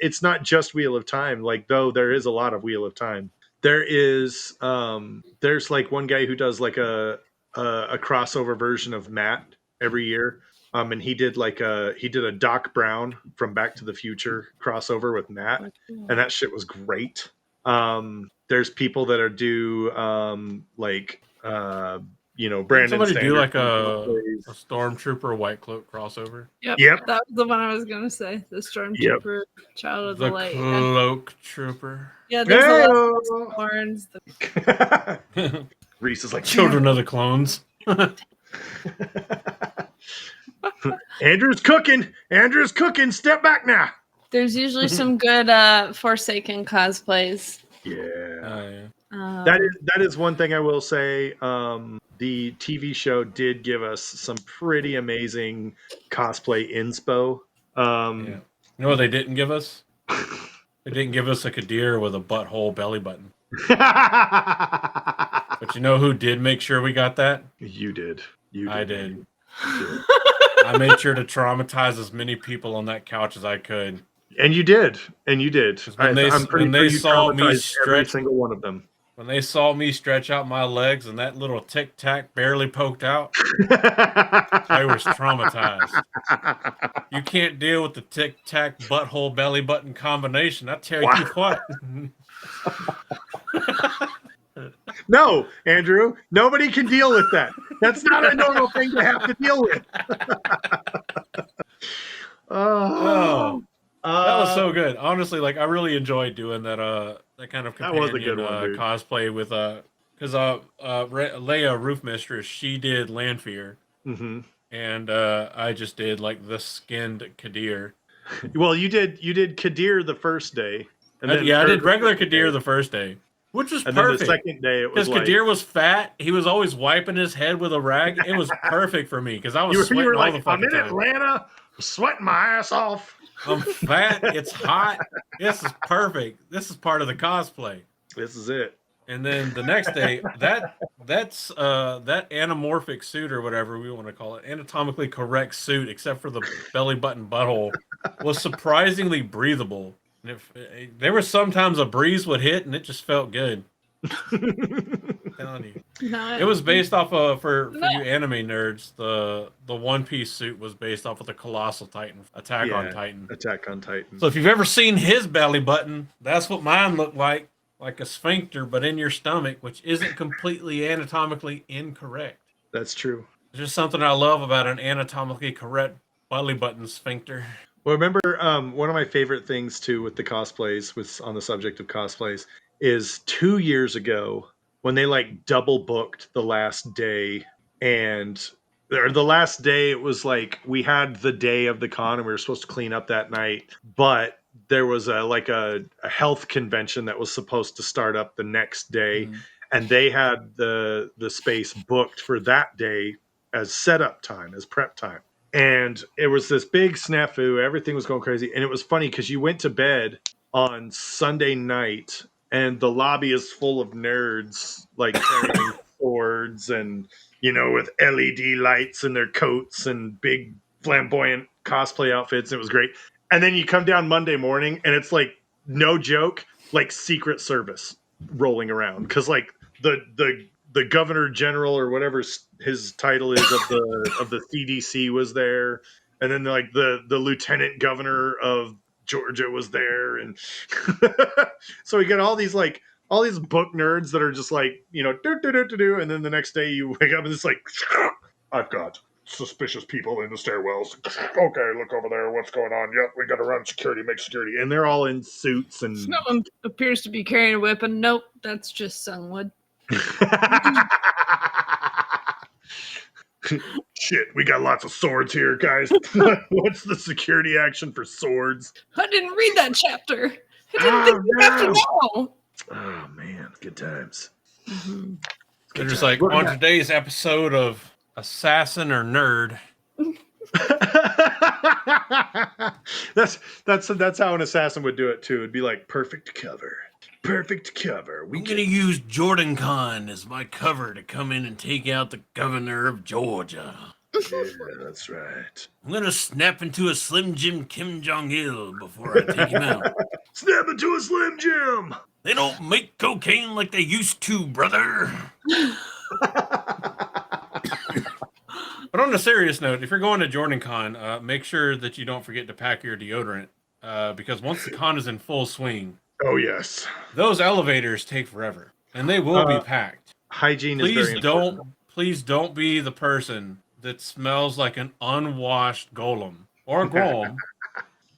Wheel of Time, like though there is a lot of Wheel of Time. There's like one guy who does like a crossover version of Matt every year. And he did a Doc Brown from Back to the Future crossover with Matt, and that shit was great. There's people that do Brandon. Somebody do like a Stormtrooper White Cloak crossover. Yep. That was the one I was gonna say. The Stormtrooper Child of the Light. Cloak Trooper. Yeah, there's a lot of horns. Reese is like Children of the Clones. Andrew's cooking. Step back now. There's usually some good Forsaken cosplays. Yeah. That is one thing I will say. The TV show did give us some pretty amazing cosplay inspo. You know what they didn't give us? They didn't give us a Kadir with a butthole belly button. But you know who did make sure we got that? You did. I did. I made sure to traumatize as many people on that couch as I could. And you did. And you did. 'Cause I'm pretty sure you saw me traumatized every stretch, single one of them. when they saw me stretch out my legs and that little tic tac barely poked out, I was traumatized. You can't deal with the tic tac butthole belly button combination. I tell Wow. you what. No, Andrew, nobody can deal with that. That's not a normal thing to have to deal with. Oh, that was so good. Honestly, like I really enjoyed doing that kind of That was a companion good one, dude. cosplay with because Leia Roof Mistress, she did Lanfear, Mm-hmm. and I just did like the skinned Kadir. Well, you did Kadir the first day, and then Yeah, I or did the regular second Kadir day, the first day, which was and then the perfect. second day it was Because like Kadir was fat, he was always wiping his head with a rag. It was perfect for me because I was you sweating were all like, the I'm fucking in time. Atlanta, sweating my ass off. I'm fat. It's hot. This is perfect. This is part of the cosplay. This is it. And then the next day, that's that anamorphic suit or whatever we want to call it, anatomically correct suit, except for the belly button butthole, was surprisingly breathable. And if there was sometimes a breeze would hit and it just felt good. I'm telling you. No, It was based off of for No. you anime nerds. The One Piece suit was based off of the Colossal Titan, Attack on Titan. Attack on Titan. So if you've ever seen his belly button, that's what mine looked like a sphincter, but in your stomach, which isn't completely anatomically incorrect. That's true. There's just something I love about an anatomically correct belly button sphincter. Well, remember, one of my favorite things too with the cosplays, with on the subject of cosplays, is 2 years ago when they like double booked the last day, and or the last day it was like we had the day of the con and we were supposed to clean up that night, but there was a health convention that was supposed to start up the next day, and they had the space booked for that day as setup time, as prep time. And it was this big snafu. Everything was going crazy. And it was funny because you went to bed on Sunday night and the lobby is full of nerds like carrying swords and, with LED lights in their coats and big flamboyant cosplay outfits. It was great. And then you come down Monday morning and it's like, no joke, like Secret Service rolling around. Because like the governor general or whatever his title is of the CDC was there, and then like the lieutenant governor of Georgia was there, and so we get all these book nerds that are just like do, and then the next day you wake up and it's like, I've got suspicious people in the stairwells. Okay, look over there. What's going on? Yep, we got to run security, make security, and they're all in suits and. Someone appears to be carrying a weapon. Nope, that's just Sunwood. Shit, we got lots of swords here, guys. What's the security action for swords? I didn't read that chapter. I didn't think you have to know. Oh man, good times. Mm-hmm. They're just like on today's episode of Assassin or Nerd. that's how an assassin would do it too. It'd be like perfect cover. Perfect cover. I'm gonna use JordanCon as my cover to come in and take out the governor of Georgia. Yeah, that's right. I'm gonna snap into a Slim Jim Kim Jong Il before I take him out. Snap into a Slim Jim. They don't make cocaine like they used to, brother. But on a serious note, if you're going to JordanCon, make sure that you don't forget to pack your deodorant, because once the con is in full swing, oh yes, those elevators take forever, and they will be packed. Hygiene is very important. Please don't be the person that smells like an unwashed golem or golem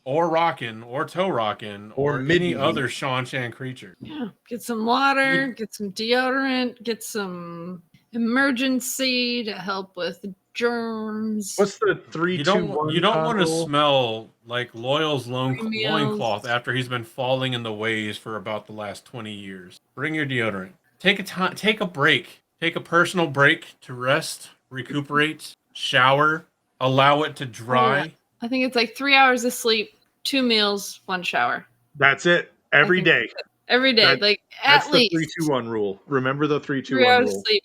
or rockin' or toe rockin' or any other Shan Chan creature. Yeah, get some water, get some deodorant, get some emergency to help with germs. What's the 3, 2, 1? You don't want to smell like Loyal's loincloth after he's been falling in the ways for about the last 20 years. Bring your deodorant. Take a break. Take a personal break to rest, recuperate, shower, allow it to dry. Yeah. I think it's like 3 hours of sleep, 2 meals, 1 shower. That's it. Every day. Every day. That's at least. That's the 3-2-1 rule. Remember the 3-2-1 rule. 3 hours of sleep.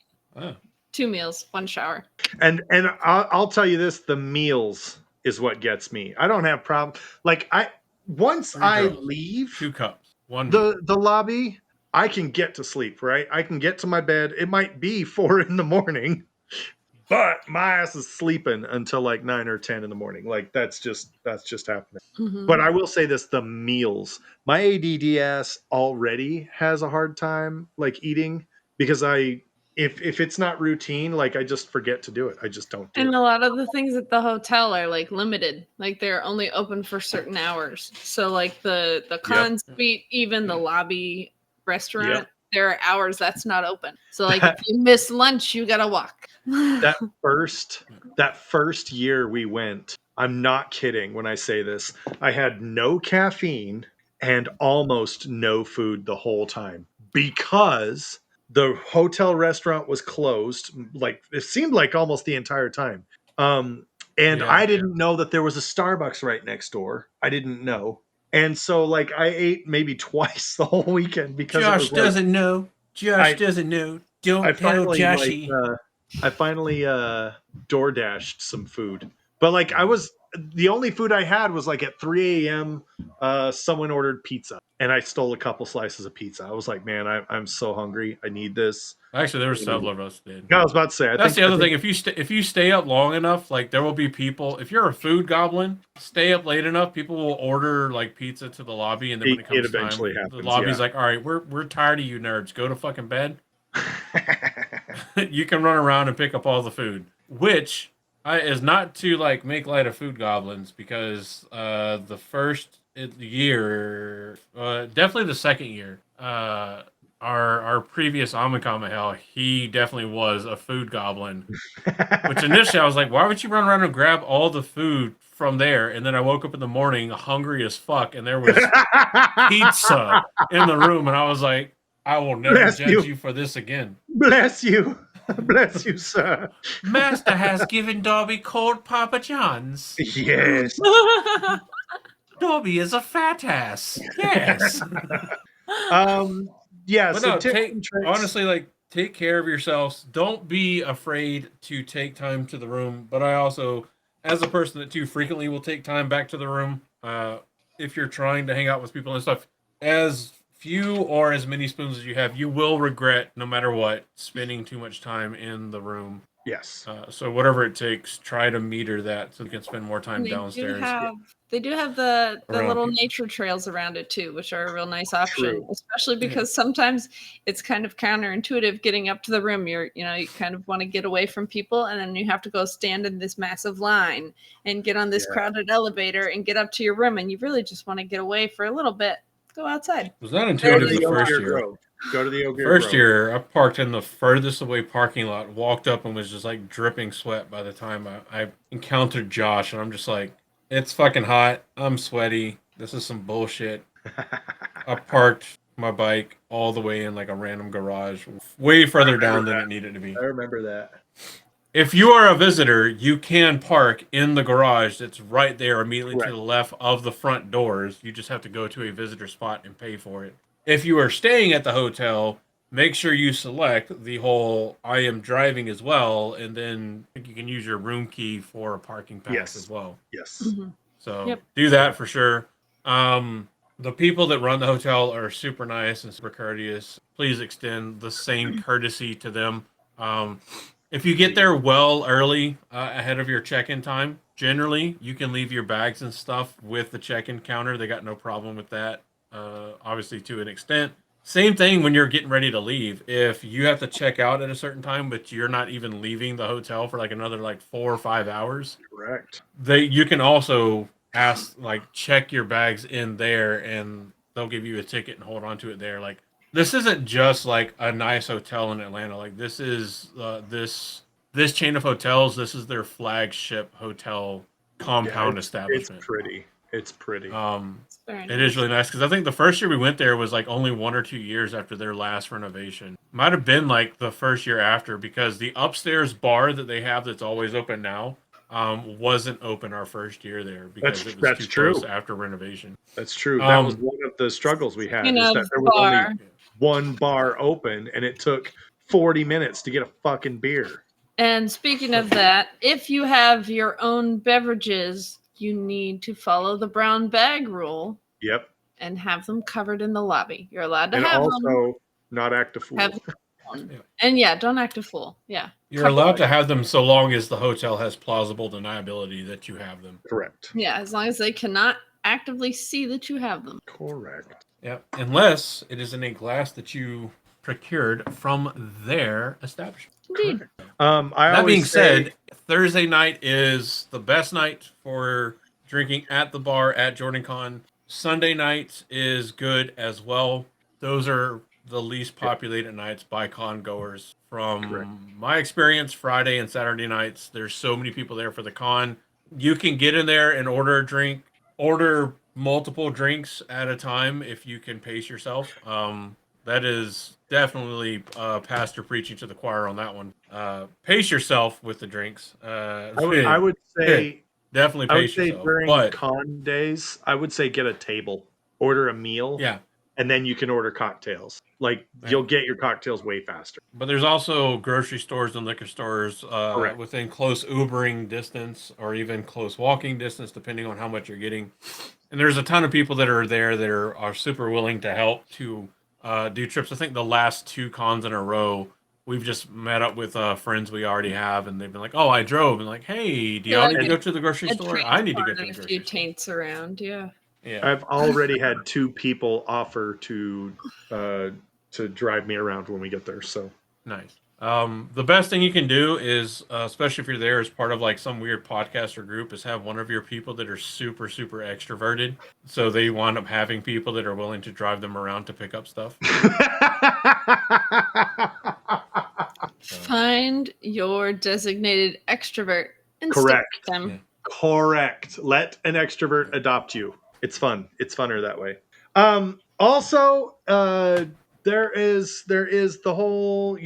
2 meals, 1 shower. And I'll tell you this, the meals is what gets me. I don't have problem. Like once 3 I girls, leave 2 cups, 1 me. the lobby, I can get to sleep, right? I can get to my bed. It might be 4 in the morning, but my ass is sleeping until like 9 or 10 in the morning. Like that's just happening. Mhm. But I will say this, the meals. My ADD ass already has a hard time like eating because if it's not routine, like I just forget to do it. I just don't do And it. a lot of the things at the hotel are like limited. Like they're only open for certain hours. So like the con suite, even the lobby restaurant, there are hours that's not open. So like if you miss lunch, you gotta walk. that first year we went, I'm not kidding when I say this, I had no caffeine and almost no food the whole time because the hotel restaurant was closed, like it seemed like almost the entire time. And Yeah. I didn't know that there was a Starbucks right next door. I didn't know. And so like I ate maybe twice the whole weekend because it was Josh like doesn't know. Josh I doesn't know. I Don't tell finally like Joshy. I finally door dashed some food. But like I was the only food I had was like at 3 a.m. Someone ordered pizza and I stole a couple slices of pizza. I was like, man, I'm so hungry. I need this. Actually, there were several of us did. I was about to say, That's the other thing. If you stay up long enough, like there will be people. If you're a food goblin, stay up late enough. People will order like pizza to the lobby, and then when it it comes time, eventually the happens. lobby's Yeah. like, "All right, we're tired of you nerds. Go to fucking bed. You can run around and pick up all the food." Which is not to like make light of food goblins because the first year, definitely the second year, our previous Amikamahel, he definitely was a food goblin. Which initially I was like, why would you run around and grab all the food from there? And then I woke up in the morning hungry as fuck, and there was pizza in the room, and I was like, I will never Bless judge you. you for this again. Bless you. Bless you, sir. Master has given Dobby cold Papa John's. Yes. Dobby is a fat ass. Yes. Yeah, But so no, tips and tricks. honestly, like take care of yourselves. Don't be afraid to take time to the room. But I also, as a person that too frequently will take time back to the room, if you're trying to hang out with people and stuff, as few or as many spoons as you have, you will regret no matter what spending too much time in the room. Yes. So whatever it takes, try to meter that so you can spend more time They downstairs. do have the Around little people. nature trails around it too, which are a real nice option, True. especially because sometimes it's kind of counterintuitive getting up to the room. You kind of want to get away from people, and then you have to go stand in this massive line and get on this crowded elevator and get up to your room, and you really just want to get away for a little bit. Go outside. It was not Go intuitive to the the first Ogier year. Grove. Go to the Ogier First Grove. year, I parked in the furthest away parking lot, walked up and was just like dripping sweat by the time I encountered Josh. And I'm just like, it's fucking hot. I'm sweaty. This is some bullshit. I parked my bike all the way in like a random garage, way further down than it needed to be. I remember that. If you are a visitor, you can park in the garage that's right there immediately to the left of the front doors. You just have to go to a visitor spot and pay for it. If you are staying at the hotel, make sure you select the whole I am driving as well, and then you can use your room key for a parking pass as well. Yes. Mm-hmm. So do that for sure. The people that run the hotel are super nice and super courteous. Please extend the same courtesy to them. If you get there well early, ahead of your check-in time, generally you can leave your bags and stuff with the check-in counter. They got no problem with that. Obviously, to an extent. Same thing when you're getting ready to leave. If you have to check out at a certain time, but you're not even leaving the hotel for like another like 4 or 5 hours, Correct. you can also check your bags in there, and they'll give you a ticket and hold on to it there. Like this isn't just like a nice hotel in Atlanta. Like this is this chain of hotels. This is their flagship hotel compound establishment. It's pretty. It's pretty. It is really nice because I think the first year we went there was like only 1 or 2 years after their last renovation. Might have been like the first year after because the upstairs bar that they have that's always open now wasn't open our first year there because it was too close after renovation. That's true. That was one of the struggles we had. Is that there was only one bar open, and it took 40 minutes to get a fucking beer. And speaking of that, if you have your own beverages, you need to follow the brown bag rule. Yep. And have them covered in the lobby. You're allowed to And have also them. not act a fool. And yeah, don't act a fool. Yeah. You're allowed to have them so long as the hotel has plausible deniability that you have them. Correct. Yeah, as long as they cannot actively see that you have them. Correct. Yeah, unless it is in a glass that you procured from their establishment. Indeed. That being said, Thursday night is the best night for drinking at the bar at JordanCon. Sunday night is good as well. Those are the least populated nights by con goers. From my experience, Friday and Saturday nights, there's so many people there for the con. You can get in there and order a drink, order multiple drinks at a time if you can pace yourself. That is definitely pastor preaching to the choir on that one. Pace yourself with the drinks. I would say definitely pace yourself. During con days, I would say get a table, order a meal, and then you can order cocktails. Like you'll get your cocktails way faster. But there's also grocery stores and liquor stores within close Ubering distance or even close walking distance, depending on how much you're getting. And there's a ton of people that are there that are super willing to help to do trips. I think the last 2 cons in a row, we've just met up with friends we already have, and they've been like, "Oh, I drove," and like, "Hey, do y'all need to go to the grocery store? I need to go to the grocery store." A few taints around, yeah. I've already had 2 people offer to drive me around when we get there. So nice. The best thing you can do is, especially if you're there as part of like some weird podcast or group, is have one of your people that are super, super extroverted. So they wind up having people that are willing to drive them around to pick up stuff. Find your designated extrovert and correct stick with them. Yeah. Correct. Let an extrovert adopt you. It's fun. It's funner that way. Also, there is the whole,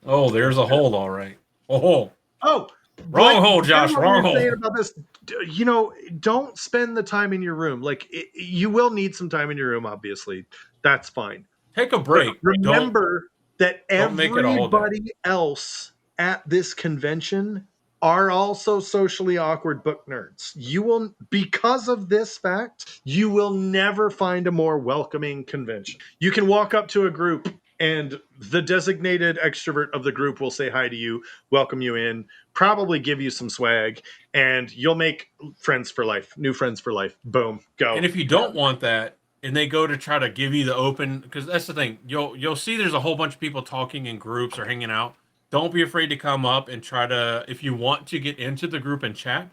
oh, there's a hole, all right. Oh, wrong hole, Josh. Wrong hole. About this, don't spend the time in your room. Like you will need some time in your room. Obviously, that's fine. Take a break. But remember that everybody else at this convention are also socially awkward book nerds. You will, because of this fact, you will never find a more welcoming convention. You can walk up to a group and the designated extrovert of the group will say hi to you, welcome you in, probably give you some swag, and you'll make friends for life, new friends for life. Boom, go. And if you don't want that, and they go to try to give you the open, because that's the thing, you'll see there's a whole bunch of people talking in groups or hanging out. Don't be afraid to come up and try to, if you want to get into the group and chat,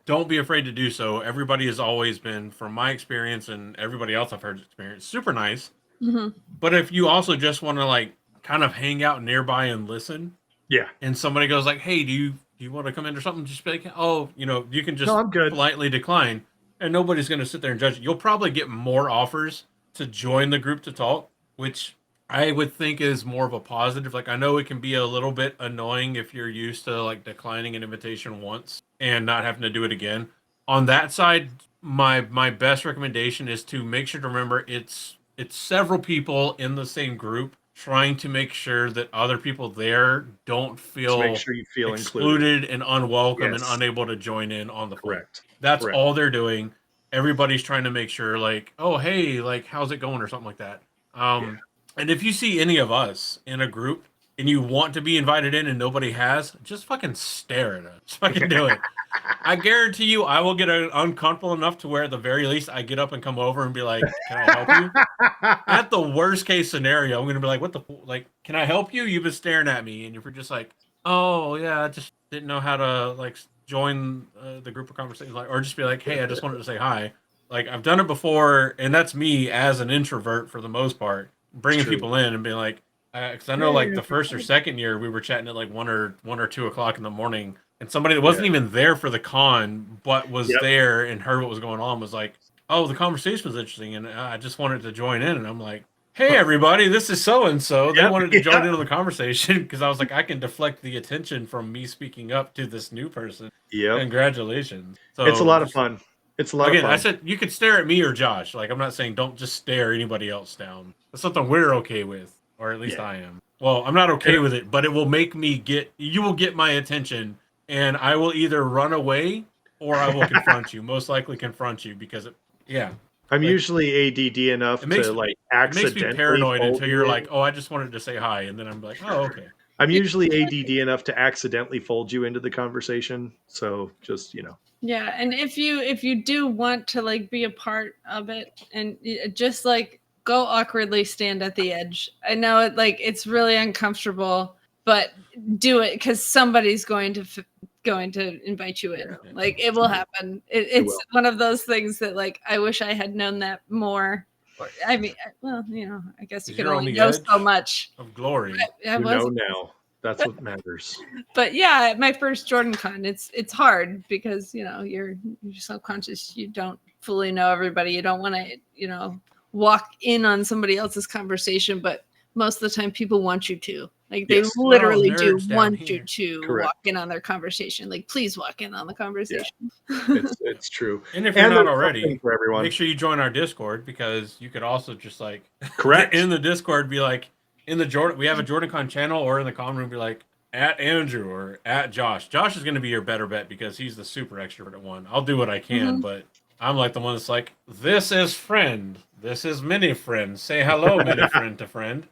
don't be afraid to do so. Everybody has always been, from my experience and everybody else I've heard experience, super nice. Mm-hmm. But if you also just want to like kind of hang out nearby and listen, and somebody goes like, "Hey, do you want to come in or something?" Just be like, "Oh, you can just politely decline," and nobody's going to sit there and judge you. You'll probably get more offers to join the group to talk, which I would think is more of a positive. Like, I know it can be a little bit annoying if you're used to like declining an invitation once and not having to do it again. On that side, my best recommendation is to make sure to remember it's several people in the same group trying to make sure that other people there don't feel, excluded and unwelcome and unable to join in on the correct. That's all they're doing. Everybody's trying to make sure, like, oh, hey, like, how's it going or something like that. And if you see any of us in a group and you want to be invited in and nobody has, just fucking stare at us. Just fucking do it. I guarantee you I will get uncomfortable enough to where at the very least I get up and come over and be like, can I help you? At the worst case scenario, I'm going to be like, what the, like, can I help you? You've been staring at me. And if you're just like, oh, yeah, I just didn't know how to, like, join the group of conversations. Like, or just be like, hey, I just wanted to say hi. Like, I've done it before, and that's me as an introvert for the most part, bringing people in and being like, because I know like the first or second year we were chatting at like 1 or 2 o'clock in the morning, and somebody that wasn't even there for the con but was there and heard what was going on was like, oh, the conversation was interesting and I just wanted to join in. And I'm like, hey everybody, this is so and so. They wanted to join in on the conversation because I was like, I can deflect the attention from me speaking up to this new person. Congratulations. So it's a lot of fun. It's a lot of fun. I said you could stare at me or Josh. Like, I'm not saying don't just stare anybody else down. That's something we're okay with. Or at least I am. Well, I'm not okay with it, but it will make me you will get my attention, and I will either run away or I will confront you. Most likely confront you because I'm like, usually ADD enough it makes to like it makes me accidentally paranoid fold until you you're in. like, oh, I just wanted to say hi, and then I'm like, oh, okay. I'm usually ADD enough to accidentally fold you into the conversation. So just, Yeah, and if you do want to like be a part of it, and just like go awkwardly stand at the edge. I know it's really uncomfortable, but do it because somebody's going to invite you in. Yeah. Like it will happen. It's will. one of those things that like I wish I had known that more. Or, I mean, well, I guess you can You're on only the know edge so much. of glory. I You was know now. That's what matters. But yeah, at my first JordanCon, it's hard because you're self-conscious. You don't fully know everybody. You don't want to walk in on somebody else's conversation, but most of the time people want you to. Like they Yes. literally do nerds down want you here. to Correct. walk in on their conversation. Like please walk in on the conversation. It's true. And if you're not there's already, something for everyone. make sure you join our Discord because you could also just like Correct. in the Discord be like in the Jordan. We have a JordanCon channel, or in the common room be like at Andrew or at Josh. Josh is going to be your better bet because he's the super extroverted one. I'll do what I can, but I'm like the one that's like, this is friend, this is mini friend. Say hello, mini friend to friend.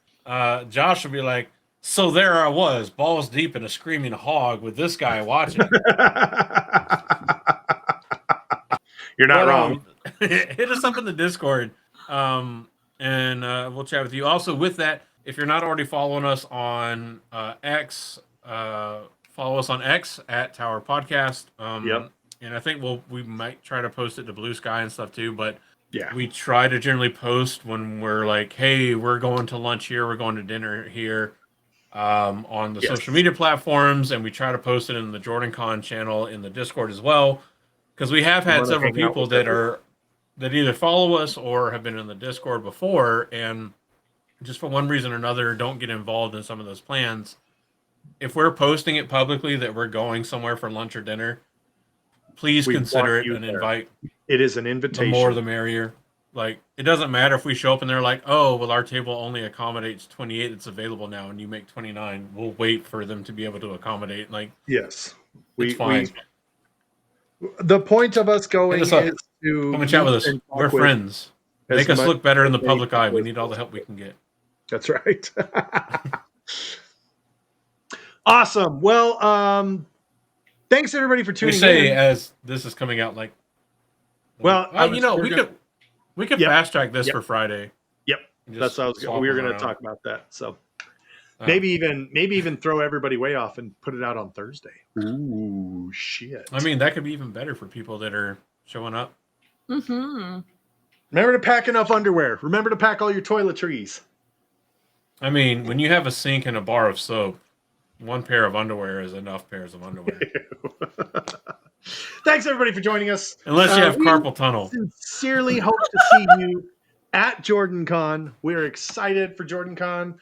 Josh will be like, so there I was, balls deep in a screaming hog with this guy watching. You're not wrong. Hit us up in the Discord, and we'll chat with you. Also, with that, if you're not already following us on X, follow us on X at Tower Podcast. Yep. And I think we might try to post it to Blue Sky and stuff too, but Yeah. we try to generally post when we're like, hey, we're going to lunch here, we're going to dinner here, on the social media platforms, and we try to post it in the JordanCon channel in the Discord as well, because we have had several people that either follow us or have been in the Discord before, and just for one reason or another don't get involved in some of those plans. If we're posting it publicly that we're going somewhere for lunch or dinner, please consider it an invite. It is an invitation. The more the merrier. Like, it doesn't matter if we show up and they're like, oh, well, our table only accommodates 28 that's available now, and you make 29. We'll wait for them to be able to accommodate. Like, yes, it's fine. The point of us going is to come and chat with us. We're friends. Make us look better in the public eye. We need all the help we can get. That's right. Awesome. Well, thanks everybody for tuning in. As this is coming out, like, well, we could fast track this for Friday. Yep, that's what we were going to talk about that. So maybe even throw everybody way off and put it out on Thursday. Ooh, shit! I mean, that could be even better for people that are showing up. Mm-hmm. Remember to pack enough underwear. Remember to pack all your toiletries. I mean, when you have a sink and a bar of soap, one pair of underwear is enough pairs of underwear. Thanks everybody for joining us. Unless you have carpal tunnel. Sincerely hope to see you at JordanCon. We're excited for JordanCon.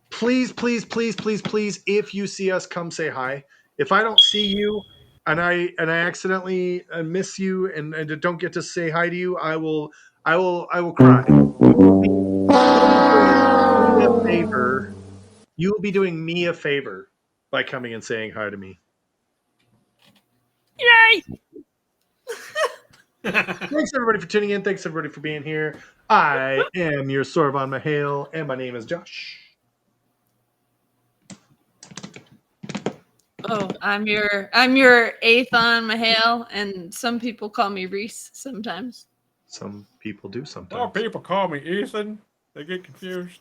Please, please, please, please, please, if you see us, come say hi. If I don't see you and I accidentally miss you and don't get to say hi to you, I will cry. You will be doing me a favor by coming and saying hi to me. Yay! Thanks everybody for tuning in. Thanks everybody for being here. I am your Sorvan Mahale, and my name is Josh. Oh, I'm your Athon Mahale, and some people call me Reese sometimes. Some people do sometimes. Some people call me Ethan. They get confused.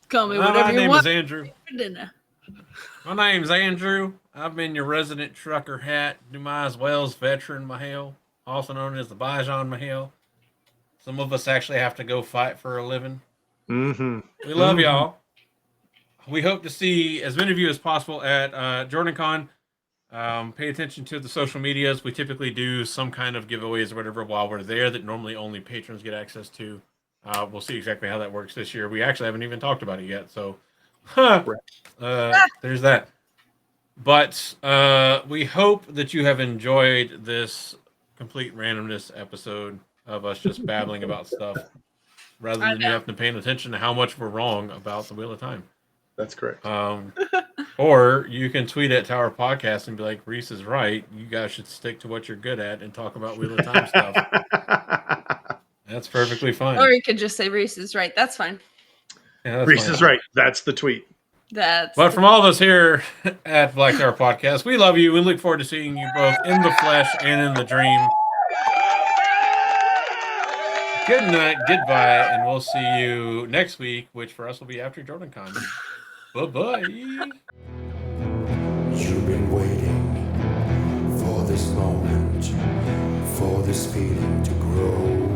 Call me whatever you want. My name is Andrew. For dinner. My name's Andrew. I've been your resident trucker hat, Dumas Wells veteran Mahale, also known as the Bijan Mahale. Some of us actually have to go fight for a living. Mm-hmm. We love y'all. We hope to see as many of you as possible at JordanCon. Pay attention to the social medias. We typically do some kind of giveaways or whatever while we're there that normally only patrons get access to. We'll see exactly how that works this year. We actually haven't even talked about it yet, so there's that. But we hope that you have enjoyed this complete randomness episode of us just babbling about stuff rather than you having to pay attention to how much we're wrong about the Wheel of Time. That's correct. Or you can tweet at Tower Podcast and be like, Reese is right. You guys should stick to what you're good at and talk about Wheel of Time stuff. That's perfectly fine. Or you could just say Reese is right. That's fine. Yeah, that's Reese fine. is right. That's the tweet. But from all of us here at Black Tower Podcast, we love you. We look forward to seeing you both in the flesh and in the dream. Good night, goodbye, and we'll see you next week, which for us will be after JordanCon. Bye-bye. You've been waiting for this moment, for this feeling to grow.